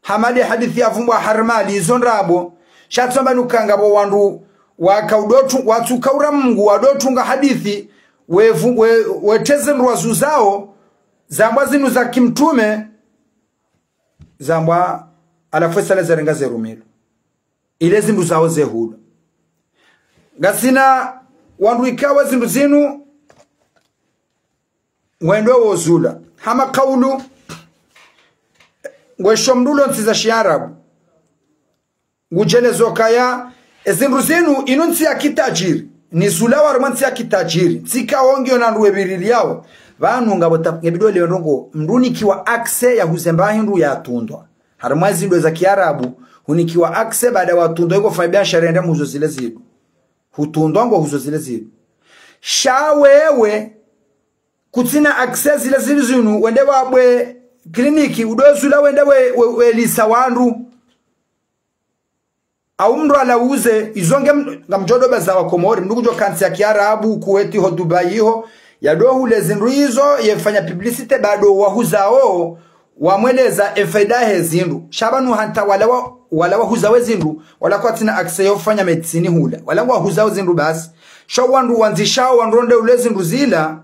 S1: hamali hadithi ya fumbwa harmali zonrabo shatsamba nukangabo wandu wakaudotu watu kaura Mungu wadotunga hadithi weteze mruwazu zao zambwa zinu za kimtume zambwa alafwesala zarenga zerumilo ile zindu zao zehuda gasina wandu ikawa zindu zinu wendo wozula hama kaulu ngweshomdulo nsiza shiarabu ngujelezo kaya zindu zinu inunsi ya kitajiri ni zula warumansi ya kitajiri tika wongyo na nduwebirili yao vanu ngabota ngebido leo ndongo mrunikiwa akse ya huzemba hindu ya tundwa harumwazi ndo za kiarabu hunikiwa akse baada wa tundwa yuko fanya biashara enda muzo zile zidu hutundwa ngo huzo zile zidu shawewe kutina access ila zinu wende wabwe kliniki udozula wende we lisa wandu au mndu alauze izonge ngamjodo baza wa Komori mndu kujo kansi ya Kiarabu Kuwait ho Dubai ho yadohu lezindu hizo yefanya publicity bado wahuzao wamweleza efaida hezindu shabanu hanta wala wahuzawe zindu wala kwa tina access yofanya medicine hula wala wahuzawe zindu basi sho wandu wanzishao wanronde ulezindu zila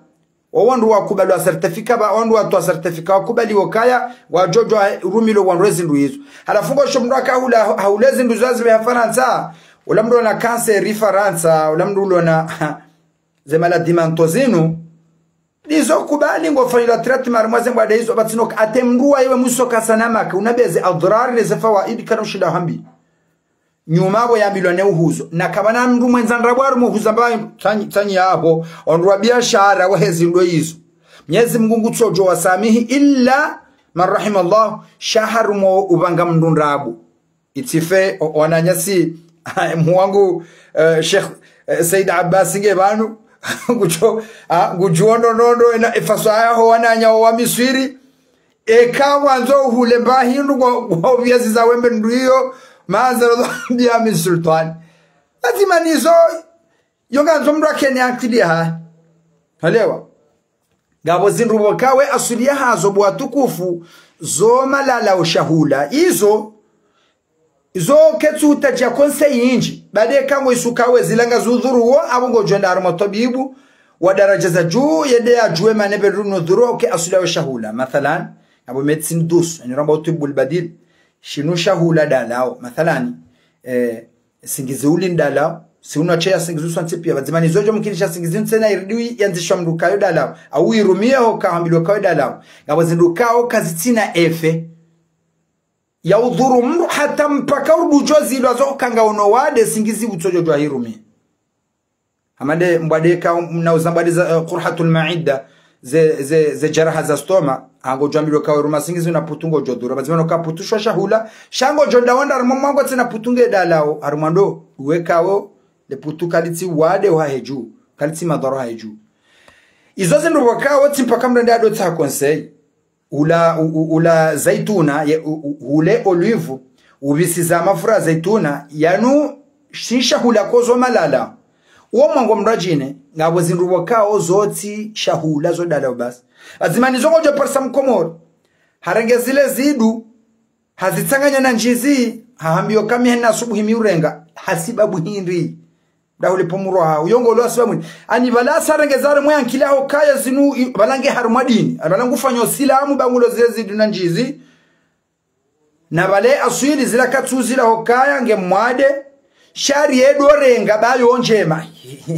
S1: wandu wakubali wa certificate ba wandu watu wa certificate wakubali wakaya wajojo rumilo wanrezi ndu hizo halafungo shomraka hula haulezi ndu zazi ya Faransa wala mdu na cancer Faransa wala mdu na zemala dimantozinu dizo kubali ngofanya treatment mwaze mbada hizo batino atemrua yewe musoka sanama ka unabeze adrar lezafa waidi kana ushida hambi nyuma abo ya milone uhuzo na kabana mndu mwenzandra bwaru muhuza mbaye tanyi hapo onrwa biashara wahezi ndo hizo Mwenyezi Mungu ngutsojo wasamihi illa man rahimallah shahar mo ubanga mndu ndabu itife wananyasi mwangu Sheikh Said Abbas ngebanu gujondo nondo ina ifasaya ho wananya wa Misiri ekawanzo hule mbahindu kwa viazi za wembe ndu hiyo Maazara biya min sultan. Lazima nizo yonga nzomra Kenya aktidia halewa. Gabo zindu wakawe asulia hazo bwatukufu zoma lala ushahula. Izo ketu utajia konsei inji. Bade kango isukawe zilanga zudhuru wa abungo jonda arumotobibu wa daraja za juu yede ya juwe manebe runo dhuru ke asulia ushahula. Mathalan, abu medicine dus. Niramba utibul badil. Shinu shahula dalao mathalani singizi uli ndalao si unachea singizi usanti pia bazimani zojo mkinisha singizi nsena iridiwi yanzishwa mdukayo dalao au irumia ho kahambilu kayo dalao ngabo zindukao kazitina efe ya udhuru mdu hata mpaka urujozi ilo azo kanga unowade singizi utojo jwa hirumia hamade mbadeka mnauzambadi za qurhatul maida ze jaraha za stoma ango jambilo kawe ruma singizi na putungo jodura bazimano ka putushwa shahula shango jonda wanda arumwango tena putunge dalao arumando uwekawo le putuka litsi wade wa heju kalitsi madaro heju izoze ndo wakawo timpaka mrende ado tsa konsei ula zaituna ule olive ubisiza mafura zaituna yanu shisha hula kozo malala uwo mwango mrajine ngabo zindu wakao zoti shahula zo dalao basi azimani zongo jo parsa mkomoro harenge zile zidu hazitsanganya na njizi haambiyo kami hena asubuhi miurenga hasibabu hindi dahule pomuro ha uyongo lo asibabu ani bala sarenge zare mwa nkila ho kaya zinu balange harumadini balangu fanyo silamu bangulo zile zidu na njizi na bale aswili zila katuzila ho kaya nge mwade shari edorenga bayo njema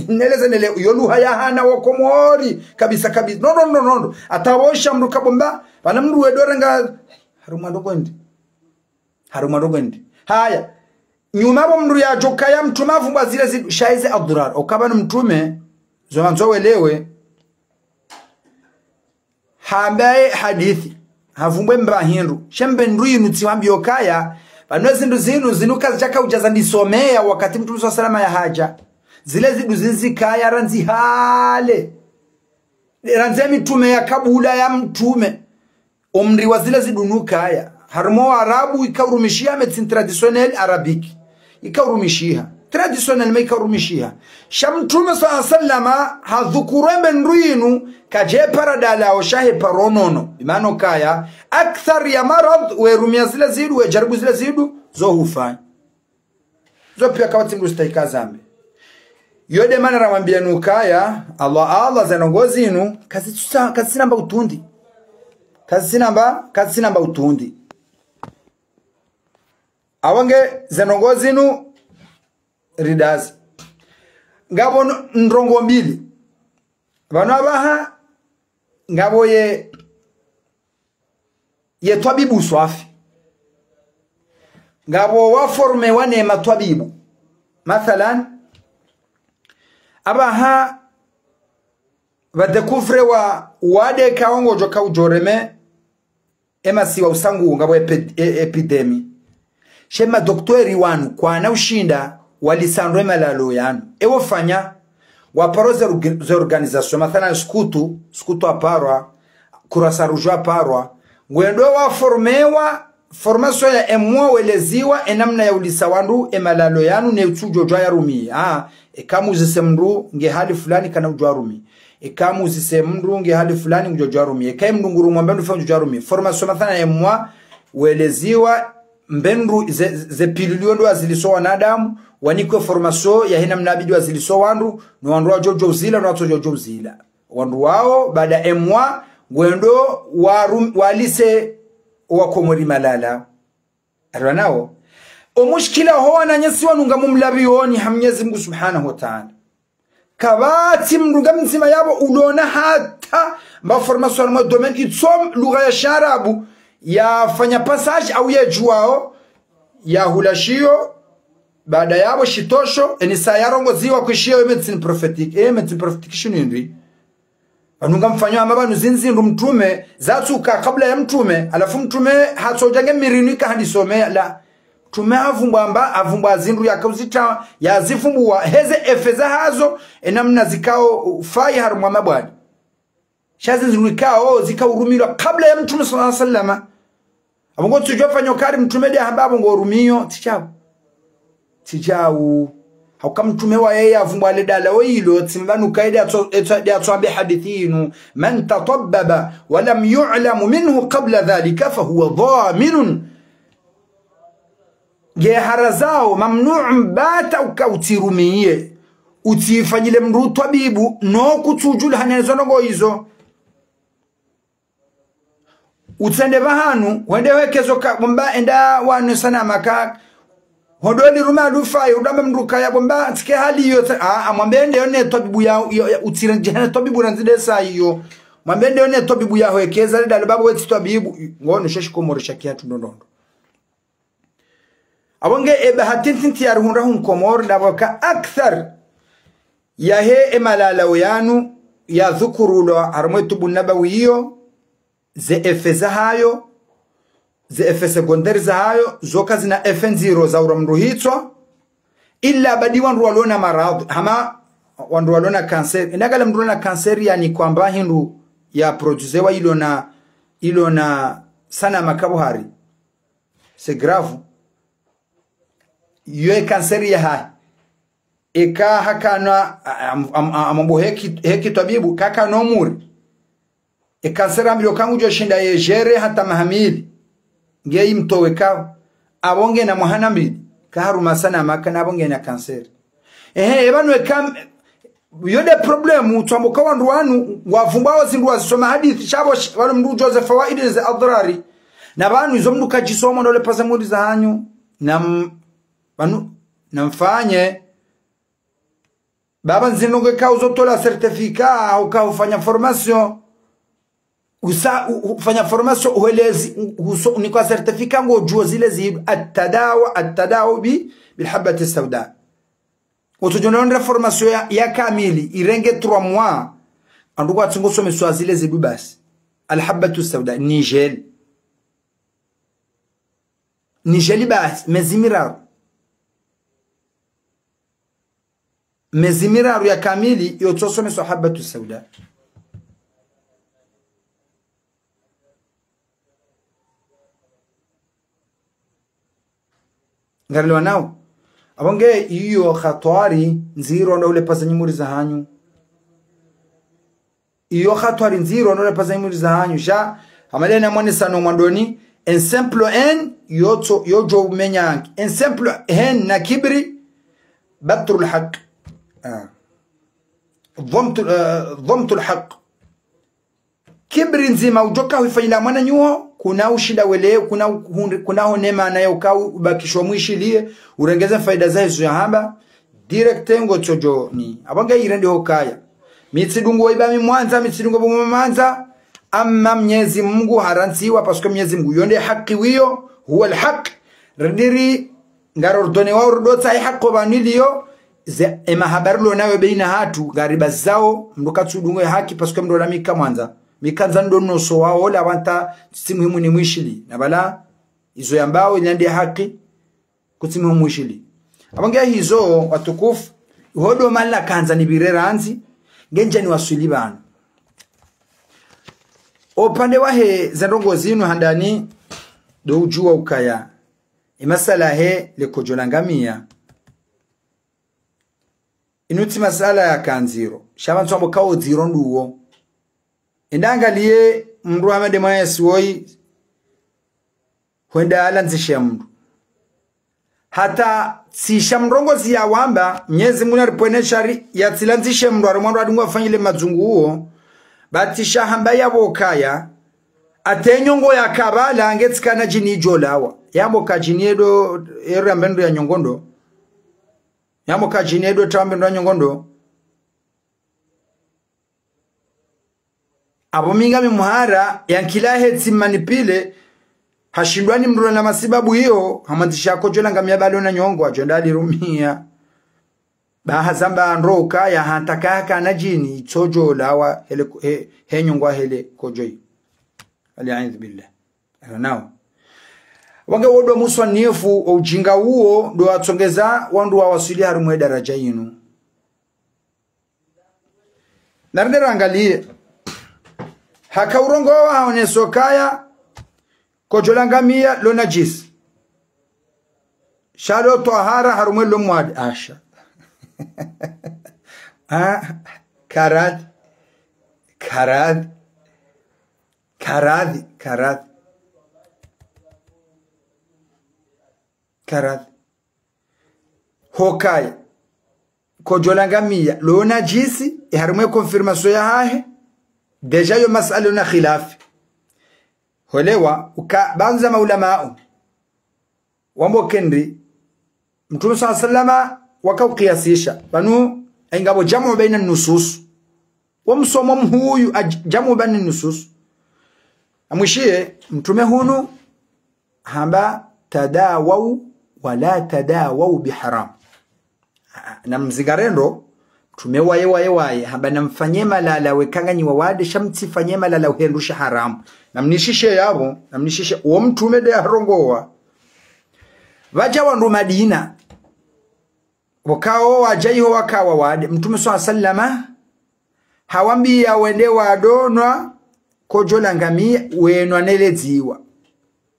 S1: neleze nele yoluha ya hana wa Komori kabisa kabisa no atawosha mru kabomba bana mru edorenga haruma ndogondi haya nyuma bo mru ya jokaya mtumavu mba zile shaize adrar okabana mtume zomanzo welewe hambaye hadithi havumbwe mba hindu shembe ndu yinuti wambio kaya banwezi ndu zinu kazi chaka ujaza nisomea wakati mtume wa salama ya haja zile zidu zinzikaya ranzi hale ranzi mitume ya kabula ya mtume umri wa zile zidu nukaya harumo arabu ikaurumishia medicine traditionnel arabic ikaurumishia traditionnel me ikaurumishia shamtume sallama hadhukurembe nruinu kajepara dala o shahe paronono imano kaya akthar ya marad we rumia zile zidu we jaribu zile zidu zo hufanya zo pia kawati mrustaika zambi yode mana ramambia nukaya Allah zanongozi inu kazi namba utundi kazi namba utundi awange zanongozi inu ridazi ngabo ndrongo mbili bano abaha ngabo ye twabibu swafi ngabo waforme wane matwabibu mathalan abaha badekufre wa wade kaongo joka ujoreme emasi wa usangu ngabo epidemi shema doktori wanu kwa na ushinda walisandwe malalo yanu ewo fanya waparo ze organisation mathala skutu aparwa kurasa rujwa aparwa ngwendo wa formation ya emwa weleziwa enamna ya ulisa wandu emalalo yanu ne utujo jwa ya rumi ekamu zisemndu nge hali fulani kana ujwa rumi ekamu zisemndu nge hali fulani ujwa rumi ekai mndunguru mwambendu fa ujwa rumi formation mathala ya emwa weleziwa mbendu ze pililiondo aziliso wanadamu wanikwe formation ya hina mnabidi waziliso wandu no wandu wa jojo uzila no watu jojo uzila wandu wao baada emwa ngwendo walise wakomori malala arwanao omushkila ho ananyesiwa nunga mumlabioni hamnyezi Mungu subhanahu wa ta'ala kabati mnunga mzima yabo ulona hata ma formation mo domaine itsom lugha ya sharabu ya fanya passage au ya juao ya hulashio baada yabo shitosho enisa yarongo ziwa kushio medicine prophetic medicine prophetic shunindwi anunga mfanyo amabanu zinzindu mtume zatuka kabla ya mtume alafu mtume hatojange mirinika hadisomea la mtume avumbwa zindu yakauzita yazifumbwa heze efeza hazo enamna zikao fai harumwa mabwani shazi zinduikao zikaurumirwa kabla ya mtume sallallahu alaihi wasallam abongo tujofanya kari mtume dia hababo ngorumio tijau hauka mtume wa yeye avumbwa le dala oilo timbanu kaida atwabi hadithinu man tatabbaba wa lam yu'lam minhu qabla dhalika fa huwa dhaminun ge harazao mamnu'un bata ukautirumie utifanyile mru tabibu no kutujula hanezo ngo hizo utende bahanu wende wekezo bomba enda wanu sana maka hodoli ruma lufa udamba mruka ya bomba tike hali yote amwambende yone tabibu ya utira jana tabibu ranzide saa hiyo mwambende yone tabibu ya wekeza dal babu weti tabibu ngono sheshiko morisha kiatu ndondo abonge ebahatinti ya ruhun komor dabaka akthar ya he emalala yanu ya dhukurulo armoitu bunabawiyo ze efeza hayo ze efe secondary za hayo zoka zina FN0 za uramru hitwa illa badi wandu walona maradhi hama wandu walona cancer inagala mdu walona cancer yani kwamba hindu ya producewa ilo na sana makabuhari c'est grave yue cancer ya hai eka hakana amambo heki tabibu kaka no muri cancer ambilo kangu joshinda yejere hata mahamili ngei mtoweka abonge na muhana mbili kaharuma sana makana abonge na cancer ebanu ekam yode problem twamboka wandu wanu wavumbao zindu wasoma hadithi chabo wale mndu Joseph fawaid za adrari na banu izo mndu kajisoma ndole pasa muri za hanyu na banu namfanye baba nzinonge kauzo tola certificat au ka ufanya formation ufanya formation uelezi ni kwa certificat ngo juo zile zibu at-tadawu bil habati sauda utujononda formation ya kamili irenge 3 mois anduko atungo some swa zile zibu basi al habatu sauda nigel basi mezimiraru ya kamili yotosome swa habatu sauda ngarelewa nao abonge iyo khatwari nziro ndo ule pasa nyimuri za hanyu iyo khatwari nziro ndo ule pasa nyimuri za hanyu ja amalena mwani sano mwandoni en simple en yojo menyank en simple hen na kibri batrul haq dhamtul haq kibri nzima ujoka huifanyila mwana nyuho kuna ushida wele kuna honema na yokau ubakishwa mwishilie urengeza faida za hizo ya haba direct ngo chojo ni abanga irende hokaya mitsidungu ibami mwanza mitsidungu bomu manza amma Mwenyezi Mungu haransiwa paske Mwenyezi Mungu yonde haki wiyo huwa alhaq radiri ngarordone wa urdota haqo banilio ze emahabarlo nawe baina hatu gariba zao mdoka tsudungu haki paske mdola mika mwanza mikanza ndono so wao la wanta simuhimu ni mwishili na bala izo yambao inande haki kutimu mwishili abanga hizo watukufu hodo mala kanza ni bireranzi ngenja ni waswili banu opande wahe zandongo zinu handani do ujua ukaya imasala he lekojolangamia inuti masala ya kanziro shabantu ambo kawo ziro nduwo indangaliye mndu amade mwesi woi huenda alanzishe mndu hata si shamrongozi ya wamba Mwenyezi Mungu alipone shari ya tilanzishe mndu arimwandu adungu afanyile mazungu huo batisha hamba ya bokaya atenyongo ya kabala angetsikana jini jolawa yambo kajiniedo eri ambendo ya nyongondo yambo kajiniedo tambendo ya nyongondo abo minga mimuhara yankilahe tsimanipile hashindwani mruna na masibabu hiyo hamanzisha kojola ngamia balo na nyongo ajondali rumia bahazamba nroka ya hantakaka na jini tojo lawa he nyongwa hele kojoi aliaidh billah nao wange wodo muswa niefu ujinga huo ndo atongeza wandu wa wasili harimwe daraja yinu narendera angalie haka urongo haoneso kaya kojolangamia lo najis shalo tohara harumwe lo mwad asha karad hokai kojolangamia lo najisi harumwe confirmation ya hahe deja yo mas'ala na khilafi holewa ukabanza maulama wambo kendri Mtume sallama wakaukiyasisha banu ingabo jamu baina nusus wamsomo huyu jamu baina nusus amwishie Mtume hunu hamba tadawau wala tadawau biharam na mzigarendo Mtume waye hamba namfanyie malala wekanganyi wawade shamti fanyie malala uhendusha haramu namnishishe yabo namnishishe uo Mtume de harongowa waja wandu Madina wakao wajaiho wakawa wade Mtume sallama hawambi ya wende wadonwa kojola ngamia wenwa neleziwa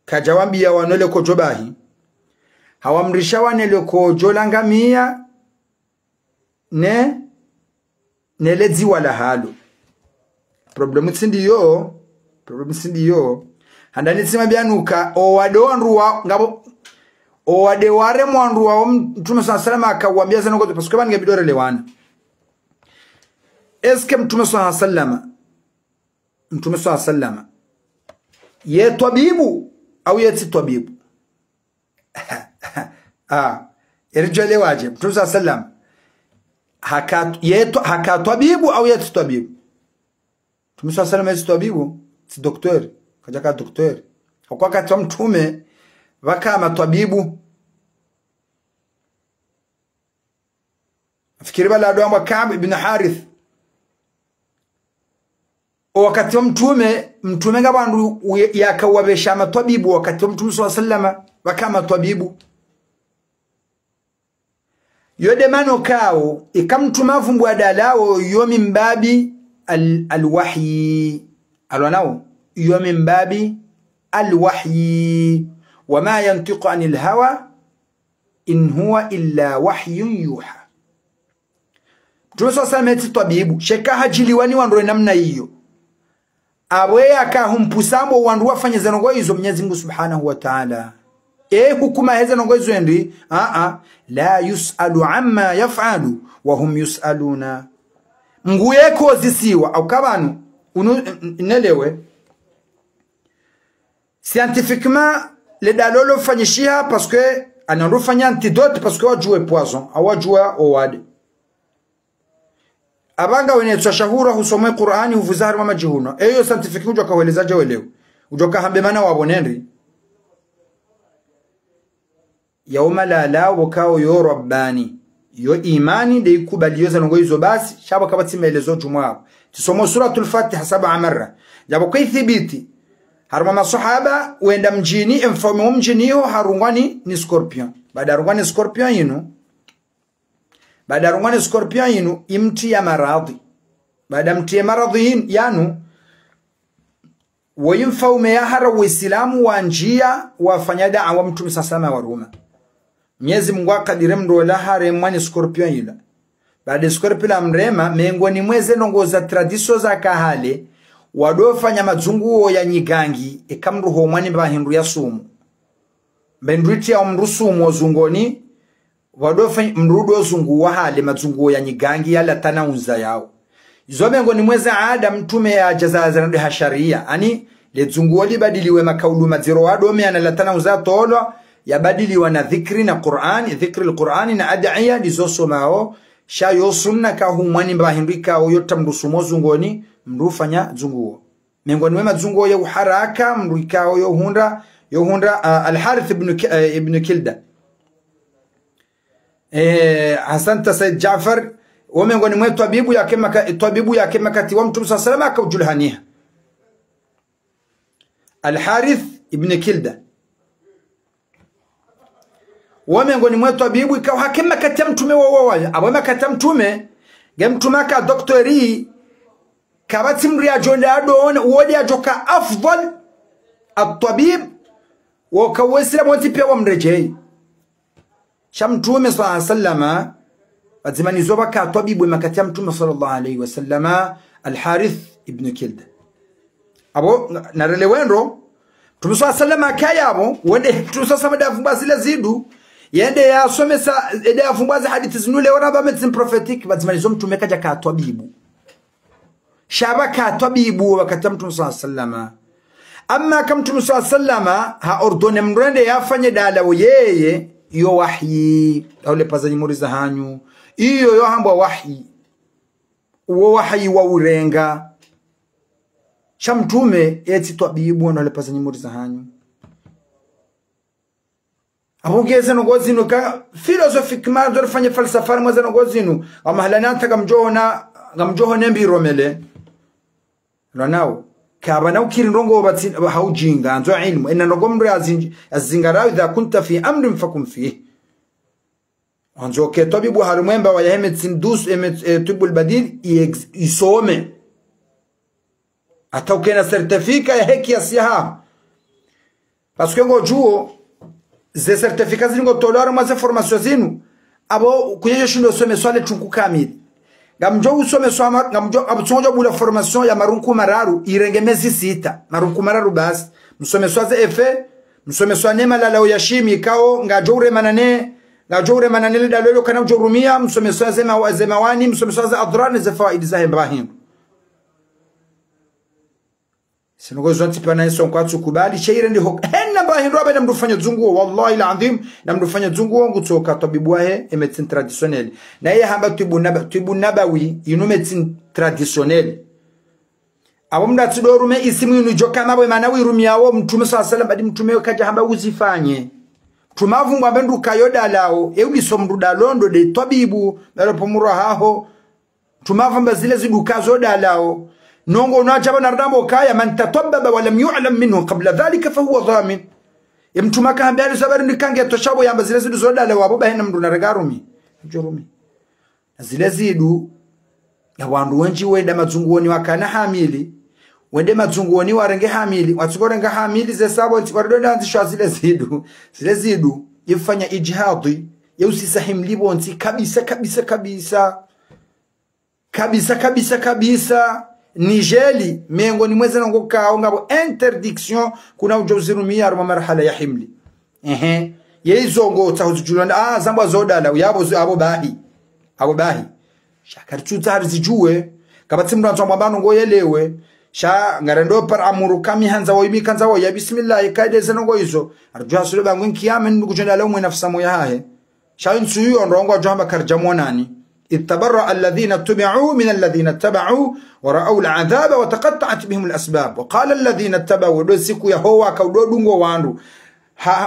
S1: kajawambi ya wanole kojobahi hawamrisha wanele kojola ngamia neleziwa la halo problemu sindi yo handani tsima bianuka o wadonruwa ngabo o wadeware mwanruwa Mtume sallama akawambia sana ngoto paske bani ngabidore lewana eske Mtume sallama ye tabibu au ye tabibu irjale waje Mtume sallama haka tabibu au ye tabibu Mtume sallama ye tabibu si doktor kajaka doktor kwa kati Mtume wakama tabibu fikiri bala adwa Ka'b ibn Harith wakati Mtume ngabandu yakawabesha matabibu wakati Mtume sallama wakama tabibu yode mano kao ikamtuma vumbu adalao yomi mbabi alwahyi alwanao yomi mbabi alwahyi wama yantiqu anil hawa in huwa illa wahyun yuha Mtume sallama eti tabibu sheka hajiliwani wandu namna hiyo abwe akahumpusambo wandu wafanye zanongo hizo Mwenyezi Mungu Subhanahu wa Ta'ala hukuma heza nongo hizo endi la yusalu amma yaf'alu wa hum yusaluna nguyeko zisiwa au kabanu inelewe scientifiquement le dalolo fanyishia parce que anarufanya antidote parce que wajue poison awajua owade abanga wenye twashahura husome Qur'ani huvuzari mama jihuna eyo scientifique ujo kawelezaje welewe ujoka hambe mana wabonenri yauma la wakao yo rabbani yo imani de ikubaliyoza ngo izo basi shaba kabati maelezo jumwa tusomo suratul fatiha 7 mara jabo kuithibiti haruma masahaba wenda mjini mfalme mjini yo harungwani ni scorpion baada harungwani scorpion yinu baada rungane scorpion yinu imti ya maradhi baada mti ya maradhi yanu wayimfa umeyahara uislamu wa njia wafanya da'wa mtume sasama wa Roma Mwenyezi Mungu akadire mndo lahare mwani scorpion yila baada scorpion amrema miongoni mweze nongoza tradisio za kahale wadofanya mazunguo ya nyigangi ekamruho mwani bahindu ya sumu bendriti ya mrusumu ozungoni wadofanya mrudo zungu wa hale mazunguo ya nyigangi yala tanaunza yao izo miongoni mweze ada mtume ya jazaza na hasharia ani le zunguo libadiliwe makaulu maziro wadome analatana uza tolo yabadiliwa na dhikri na Qur'an dhikri al-Qur'ani na ad'iya dizosomao shayo sunna ka humwani bahindika oyota mrusumo zungoni mrufanya zunguo miongoni mwa zunguo ya uharaka mruikao yohunda al-Harith ibn Kilda Hasan Said Jaafar wa miongoni mwa tabibu yake makati wa mtume sallallahu alayhi wasallam akaujulhania Al-Harith ibn Kilda wamiongoni mwa tabibu ikawa hakima kati ya mtume wawaya abama kati ya mtume gemtumaka doktori kabati mria jondado wodi ajoka afdal at-tabib wakawesila mwati pia wamrejei shamtume sallallahu alayhi wasallama wazimani zoba ka tabibu makati ya mtume sallallahu alayhi wasallama Al-Harith ibn Kilda abo narelewendo tumuswa sallama kayabo wende tusasa madafumba zile zidu yende ya somesa ede afumbaza hadithi zinule wana ba medicine prophetic bazimalizo mtume kaja ka tabibu shabaka tabibu wakati mtume sallama amma kam mtume sallama ha ordone mrende yafanye dalawo yeye yo wahyi awle pazanyi muriza hanyu iyo yo hambwa wahyi uwo wahyi wa urenga Shamtume eti tabibu wanale pasa nyimuri za hanyu. Abogeze nogozinu ka philosophic man fanya falsafa mwaza nogozinu amahalananta gamjoho nembi romele. Ranao kabana ukirindongo bati haujinga anzo ilmu ina nogomru azingarawi idha kunta fi amrin fakum fihi. Anzo ke tabibu harumwemba wa yahemet sindus tibul badil isome hata ukena certifica ya heki ya siha parce ngo juo ze certifica zingo tolaro maze formation zinu abo kuyeje shindo some swale tunku kamili ngamjo usome swama ngamjo abusonjo bula formation ya marunku mararu irengemezi sita marunku mararu basi msome swaze efe msome swane malala ya shimi kao ngajore manane dalolo kana ujurumia msome swaze mawani msome swaze adran za faidi za Ibrahim Sinugo zonti pana yeso nkwatu kubali sheire ndi henna bahindu abeda mdufanya zunguo wallahi alazim na mdufanya zunguo ngutoka tabibu wahe medicine traditionnelle na yeye hamba tibu nabawi inu medicine traditionnelle abo mdatsudorume isimu inu joka mabwe manawi rumiawo mtume sallallahu badi mtume kaja hamba uzifanye tumavu mwabendu kayoda lao eudiso mruda londo de tabibu balopomura haho tumavu mbazile zidukazo dalao nongo unachaba nardambo kaya man tatababa wa lam yu'lam minhu qabla dhalika fa huwa dhamin yamtumaka hambali sabari nikange toshabo yamba zile zidu zodala wabo bahena mndu naregarumi njorumi zile zidu ya wandu wenji wenda mazunguoni wakana hamili wende mazunguoni warenge hamili watsukorenga hamili ze sabo tsikordoda nzishwa zile zidu yifanya ijhadi yusisahim libonzi kabisa Nigeli miongoni mweze ngo kao ngabo interdiction kuna ujozirumia aruma marhala ya himli yezo ngo tahuzujulana zamba zodala yabo abo bahi shakari tutari zijue kabati mndu antwambano ngo yelewe sha ngarendo par amuru kami hanza wa yimi kanza wa ya bismillah kaide zenongo izo arjua sulu bangu nkiyame ndukujenda lawo mwe nafsa moya hahe sha nsuyu onrongo jamba karjamonani اتبرأ الذين اتبعوا من الذين اتبعوا ورأوا العذاب وتقطعت بهم الأسباب وقال الذين اتبعوا دوسيكو يهوى كودودungo wandu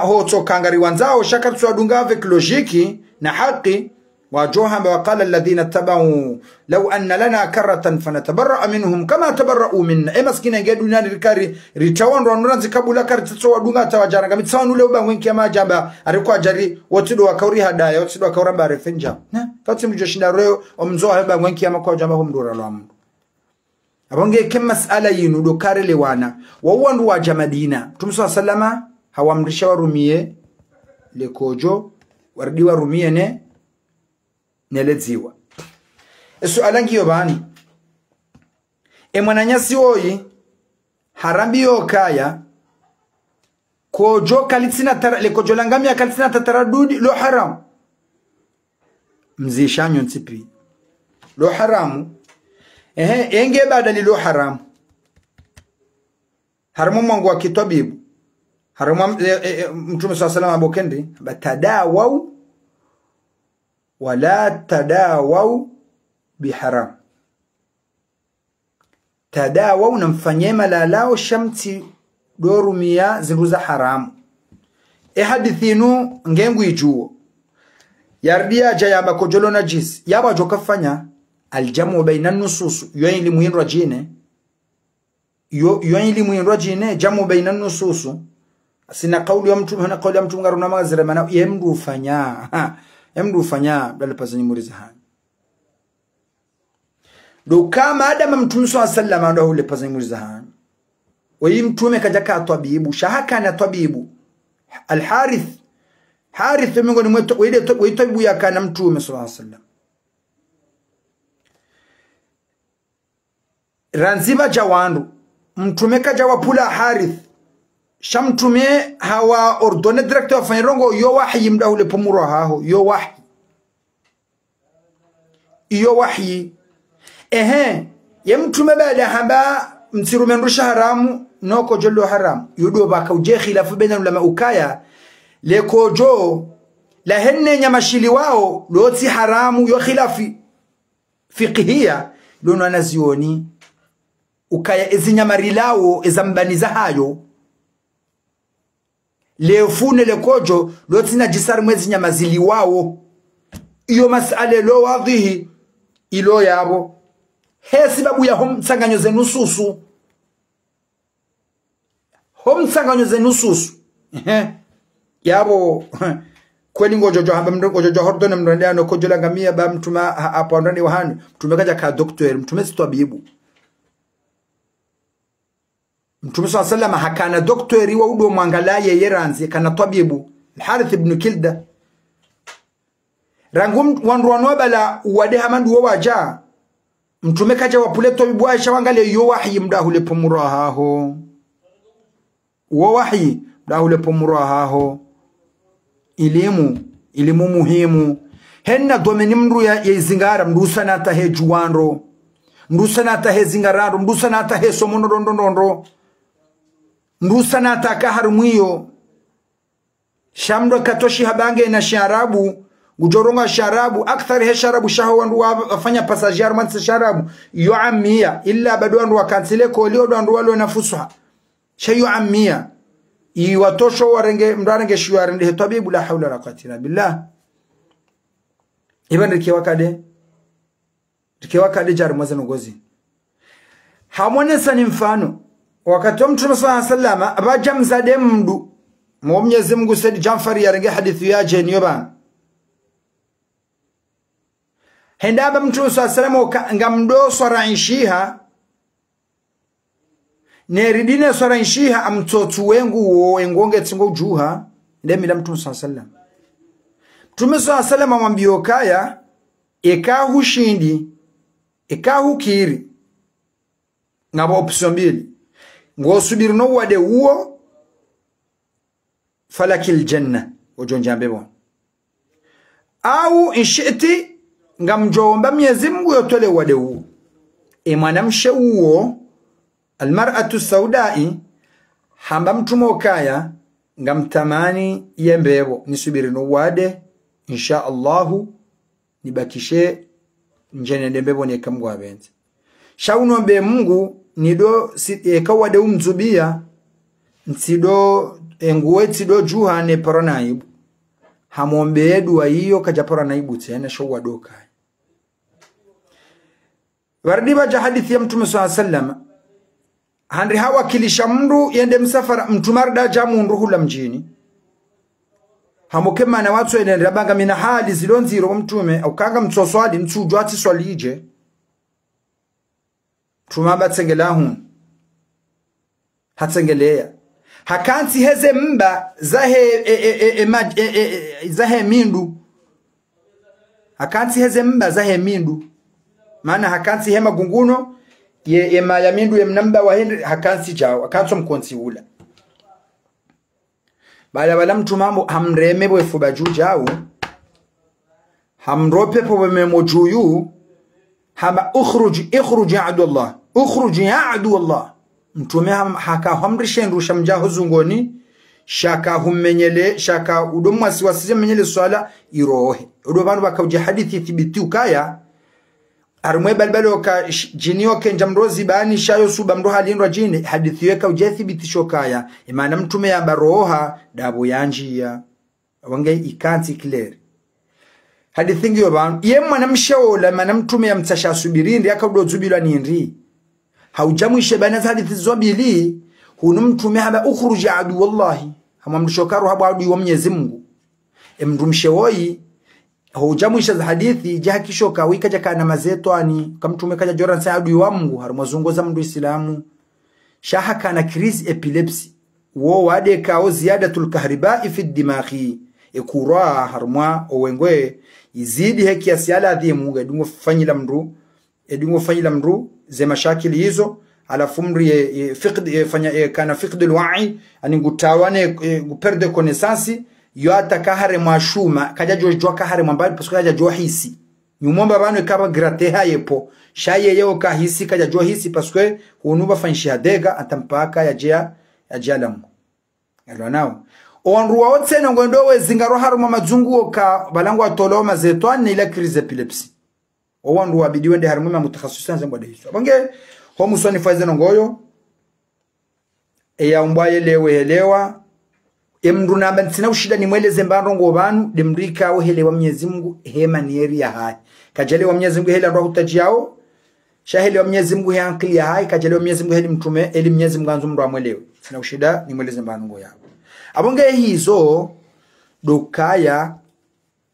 S1: ho to kangari wanzao shakatsu adunga avec logique na haki wajoha وقال الذين اتبعوا لو أن لنا كرة فنتبرأ منهم كما تبرأوا منا مسكين ngedu nani rikari ritawan ronranzi kabula kari tsowa dunga tawajaranga mitsanu leo bangwenki ama jamba ariko ajari wotido wakauri hadaya wotido wakauramba refenja fati mjoshinda royo omzo haba ngwenki ama kwa jamba humdura lwamu abonge kem masala yinu do kare lewana wawandu wa jamadina tumso sallama hawamrisha warumie lekojo wardi warumie ne neledziwa esualangi yobani mwananyasi oyi harambi yokaya kojo kalitsina tara lekojo langamia kalitsina tataradudi lo haram mzishanyo ntipi lo haramu enge badali lo haramu haramu mwangu wa kitabibu haramu mtume sallallahu abokendi batadawau wala tadawau biharam tadawau namfanyie malalao shamti dorumia zinduza haramu hadithinu ngengu ijuo yardia jayamba kojolo najis yaba jokafanya aljamu baina nusus yoyili muhindwa jine yoyili muhindwa jine jamu baina nusus sina kauli ya mtu na kauli ya mtu ngaruna magazira mana yemdu fanya dale pazani muriza hani do kama adama mtume sallallahu ndo hule pazani muriza hani wayi mtume kajaka tabibu shahaka na tabibu Harith miongoni mwetu wile tabibu yakana mtume sallallahu alaihi wasallam ranziba jawandu mtume kaja wapula Harith shamtume hawa ordone director wa fanyirongo yo wahyi mda ule pomuro haho yo wahyi ye mtume baada hamba mtirume ndusha haramu noko jolo haramu yudo baka uje khilafu baina ulama ukaya le kojo la henne nyamashili wao loti haramu yo khilafi fiqhia lono anazioni ukaya ezinyamarилао ezambaniza hayo lefune lekojo loti na jisari mwezi nyamazili wao iyo masale lo wadhihi ilo yabo sababu ya homsanganyo zenususu yabo kweli ngojojo hamba ngojojo hordone mndende ano kojola ngamia ba mtuma hapo ndani wa hanu tumekaja ka doctor mtume si tabibu mtume sallallahu hakana doctor wa udo mwangalaye yeranzi kana tabibu Harith ibn Kilda rangum wanruanwa bala wade hamandu waja mtume kaja wapule tabibu Aisha wangale yo wahyi mdahule pomurahaho wahyi mdahule pomurahaho elimu muhimu henna domeni mndu ya izingara mndusa na tahe juwanro mndusa na tahe zingararo mndusa na tahe somonodondondondro mndusa na taka harumwiyo shamdo katoshi habange na sharabu ujoronga sharabu akthar he sharabu shaho wandu wafanya passagier manse sharabu yuamia illa bado wandu wakansile kolio wandu walo nafusuha shayu amia iwatosho warenge mdarenge shuarende tabibu la hawla la quwwata illa billah ibn rikiwakade jarumwaza ngozi hamone sani mfano wakati mtume sallallahu alaihi wasallam abajamzade mdu Mwenyezi Mungu said Jafari yarenge hadithi yaje niyoba hendaba mtume sallallahu alaihi wasallam ngamdo swaraishiha neridine swaraishiha amtotu wengu wengonge tingo juha ndemila mtume sallallahu alaihi wasallam mtume sallallahu alaihi wasallam amwambio kaya ekahu shindi ekahu kiri ngabo option mbili ngosubiri no wade uo falakil janna ujonjambe bon au inshiti ngamjomba Mwenyezi Mungu yotole wade uo mwanamshe uo almar'atu saudai hamba mtumo kaya ngamtamani yembebo nisubiri no wade insha Allah nibakishe njene ndembebo nekamgwa benzi shauno be Mungu nido kawade umzubia ntido enguwe tido juha ne paronaibu hamombe dua hiyo kajapora naibu tena showa doka. Wardiba ja hadithi ya Mtume SAW handri hawa kilisha mndu yende msafara mtumarda jamu nruhula mjini hamukema na watu enende banga mina hali zilonziro Mtume au kanga mtsoswali mtsujo ati swalije tumaba tsengelahun hatsengelea hakanti heze mba zahe mindu hakanti heze mba zahe mindu maana hakanti hema gunguno ye ya mindu ye mnamba wa Henry hakanti jao hakanto mkonti ula bala bala mtumambo hamreme bwe fubaju jao hamrope po memojuyu hama ukhruj ya Abdullah ukhruj ya Abdullah Mtume haka hamrishendu shamjaho zungoni shaka humenyele shaka udomu wasiwasize menyele swala irohe udo banu bakawje hadithi thibiti ukaya arumwe balbalo ka jinio kenja mrozi bani shayo suba mro halindwa jini hadithi weka uje thibitisho kaya imana Mtume ya baroha dabu yanjia wange ikanti clear hadithi ngiyo banu ye mwana mshaola mana Mtume ya mtasha subirindi yakaudo zubilwa nindi haujamuishe bana hadithi zobili hunu Mtume haba ukhruj ya adu wallahi hamamshokaru habu adu wa Mwenyezi Mungu emrumshewoi haujamuishe hadithi jahakishoka wikaja kana mazetwani kamtume kaja joran sa adu wa Mungu harumazungoza mndu Islamu shaha kana crise epilepsy wo wade kao ziyadatul kahribai fi dimaghi ekura harumwa owengwe izidi heki asiala adhimu edungo fanyila mndu ze mashakili hizo alafu mri fiqd fanya kana fiqd alwa'i ani ngutawane perde connaissance yo atakahare mwashuma kaja jojwa kahare mwambali pasko kaja jwa hisi nyumomba bano kaba grate hayepo shaye yeo kahisi kaja jwa hisi pasko unuba fanshia dega atampaka ya lamu alo nao onruwa wote ngondo wezingaro haruma mazungu ka balango atoloma zetwane ila crise epilepsy owandu wabidiwe ndi harumwe mutakhasisan zangwa dehiso bange homu soni faize ngoyo ya mbwaye lewe helewa emndu namba ntina ushida ni mweleze mbarongo banu demrika wo helewa Mwenyezi Mungu hema ni area hai kajale wa Mwenyezi Mungu hela ndo kutajiao shahele wa Mwenyezi Mungu hankili hai kajale wa Mwenyezi Mungu heli Mtume eli Mwenyezi Mungu anzu mndu amwelewe sina ushida ni mweleze mbarongo yao abonge hizo dokaya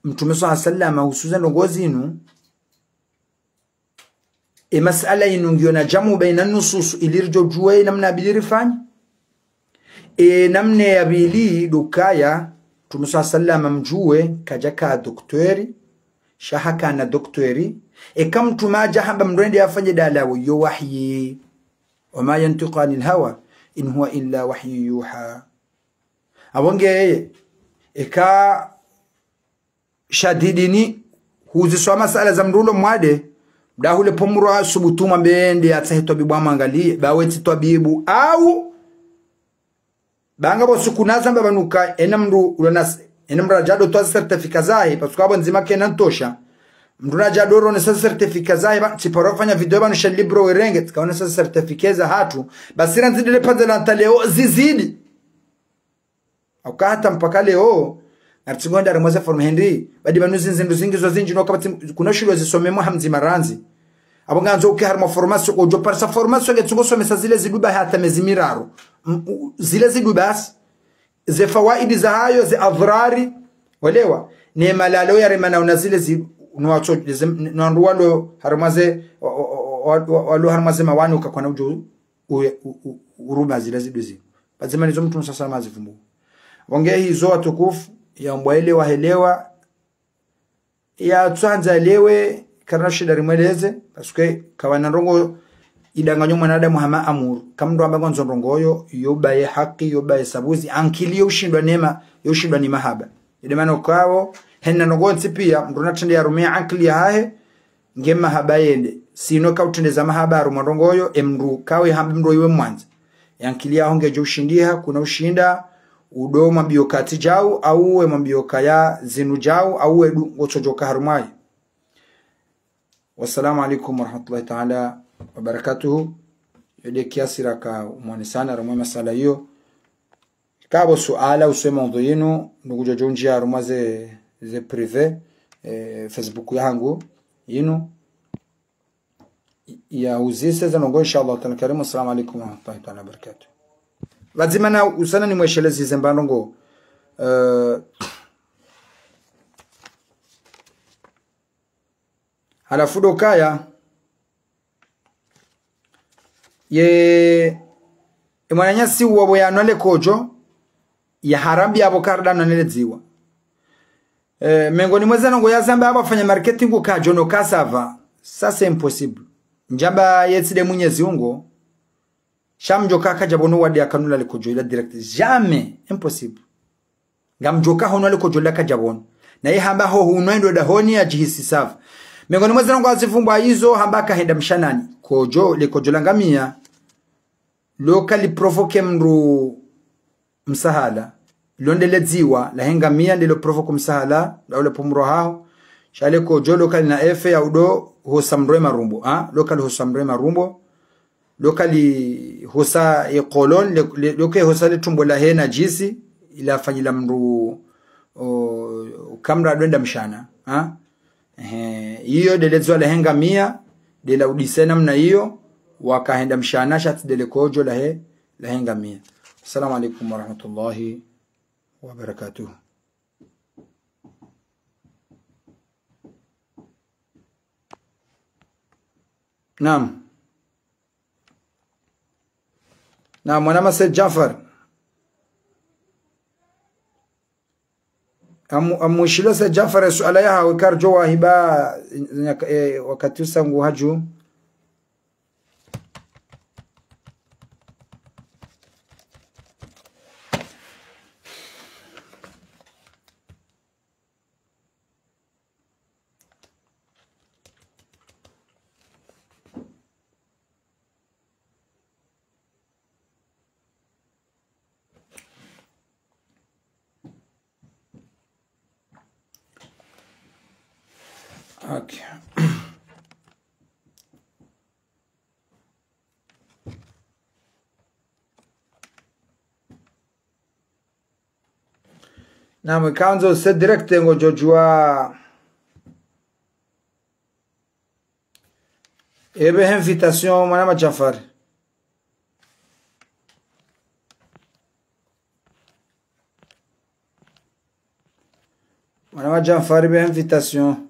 S1: Mtume sallallahu hususan ngozi inu masala inungio na jamu baina nusus ilirjo juwe namna bilirifanya namne ya bili dukaya Mtume sallallahu mjue kajaka doktori shahaka na doktori kam tumaja hamba mrende afanye dalawo yo wahyi wama yantiqu anil hawa in huwa illa wahyu yuha abonge eka shadidini huziswa masala za mrulo mwade dahule pomuro subutuma mbende atahitwa bibwa mangalie baweti twabibu au banga bosukunaza mbabanuka enamru ulonas enamra jado to certificate zae pasuka abo nzima kenan tosha mruna jado ro ne certificate zae ba tiporofanya video banu shel libro werenge tikaona certificate za hatu basira nzidile padela ntaleo zizidi au kata mpaka leo artigonda remoza from Henry badi banuzi nzindu zingizo zinji no kabati kuna shilo zisomemo hamzi maranzi abonganzo uke harma formation ko jo parsa formation getsungo somesa zile ziduba hata mezimiraro zile zidubas ze fawaidi za hayo ze adhrari walewa ni malalo ya remana unazile nuacho nwanduwalo harmaze walo harmaze mawani ukakwana ujo uruma zile ziduzi bazima nizo mtu sasa mazivumbu wongea hizo atukufu ya mbwaile wahelewa ya tsanza lewe karna shida rimweleze paske kawana rongo idanganyo mwanadamu hama amuru kamndo ambago nzonrongoyo yobaye haki yobaye sabuzi ankili yoshindwa nema yoshindwa ni mahaba ide maana kwao henna nogonzi pia mruna tende ya rumia ankili ya hahe ngema haba yende sino ka utendeza mahaba rumonrongoyo emru kawe hambimro iwe mwanza yankili ya honge jo ushindiha kuna ushinda udo mabiyokati jau au we mabiyokaya zinu jau au we ngochojoka harumai. Wassalamu alaikum warahmatullahi ta'ala wabarakatuhu. Yode kiasi raka umwane sana ramwe masala hiyo kabo suala uswe mawdhu yinu nukuja jonjia aruma ze prive Facebook yangu yinu ya uzise za nongo inshallah ta'ala karimu. Assalamu alaikum wa rahmatullahi ta'ala barakatuh. Lazima na usana ni mweshelezi zembandongo halafu dokaya ye imwananyasi wabo yanole kojo ya harambi abo karda nanele ziwa mengoni mweza ngo yazamba abafanya marketing kajo no kasava sasa impossible njamba yetside Mwenyezi Mungu shamjoka kajabono wadi akanula likojo ila direct jamais impossible ngamjoka hono likojo la kajabono na ye hamba ho unwendo da honi ajihisi safa mengoni mweza ngo azifumba hizo hamba kahenda mshanani kojo likojo langamia lokali provoke mru msahala londele ziwa la henga mia ndilo provoke msahala la ule pomro hao shale kojo lokali na efe ya udo hosamroe marumbo lokali hosamroe marumbo lokali hosa ekolon lokali hosa le tumbo la hena jisi ila fanyila mru kamra dwenda mshana hiyo delezwa la henga mia de la udisena mna hiyo wakahenda mshana shati dele kojo la henga mia. Assalamu alaikum wa rahmatullahi wa barakatuh. Naam mwanama Said Jafar amushilo Said Jafar suala ya hawikar jowa hiba wakati usangu haju okay. Na mkanzo se direct ngo jojua ebe invitation mwanama Jafar ebe invitation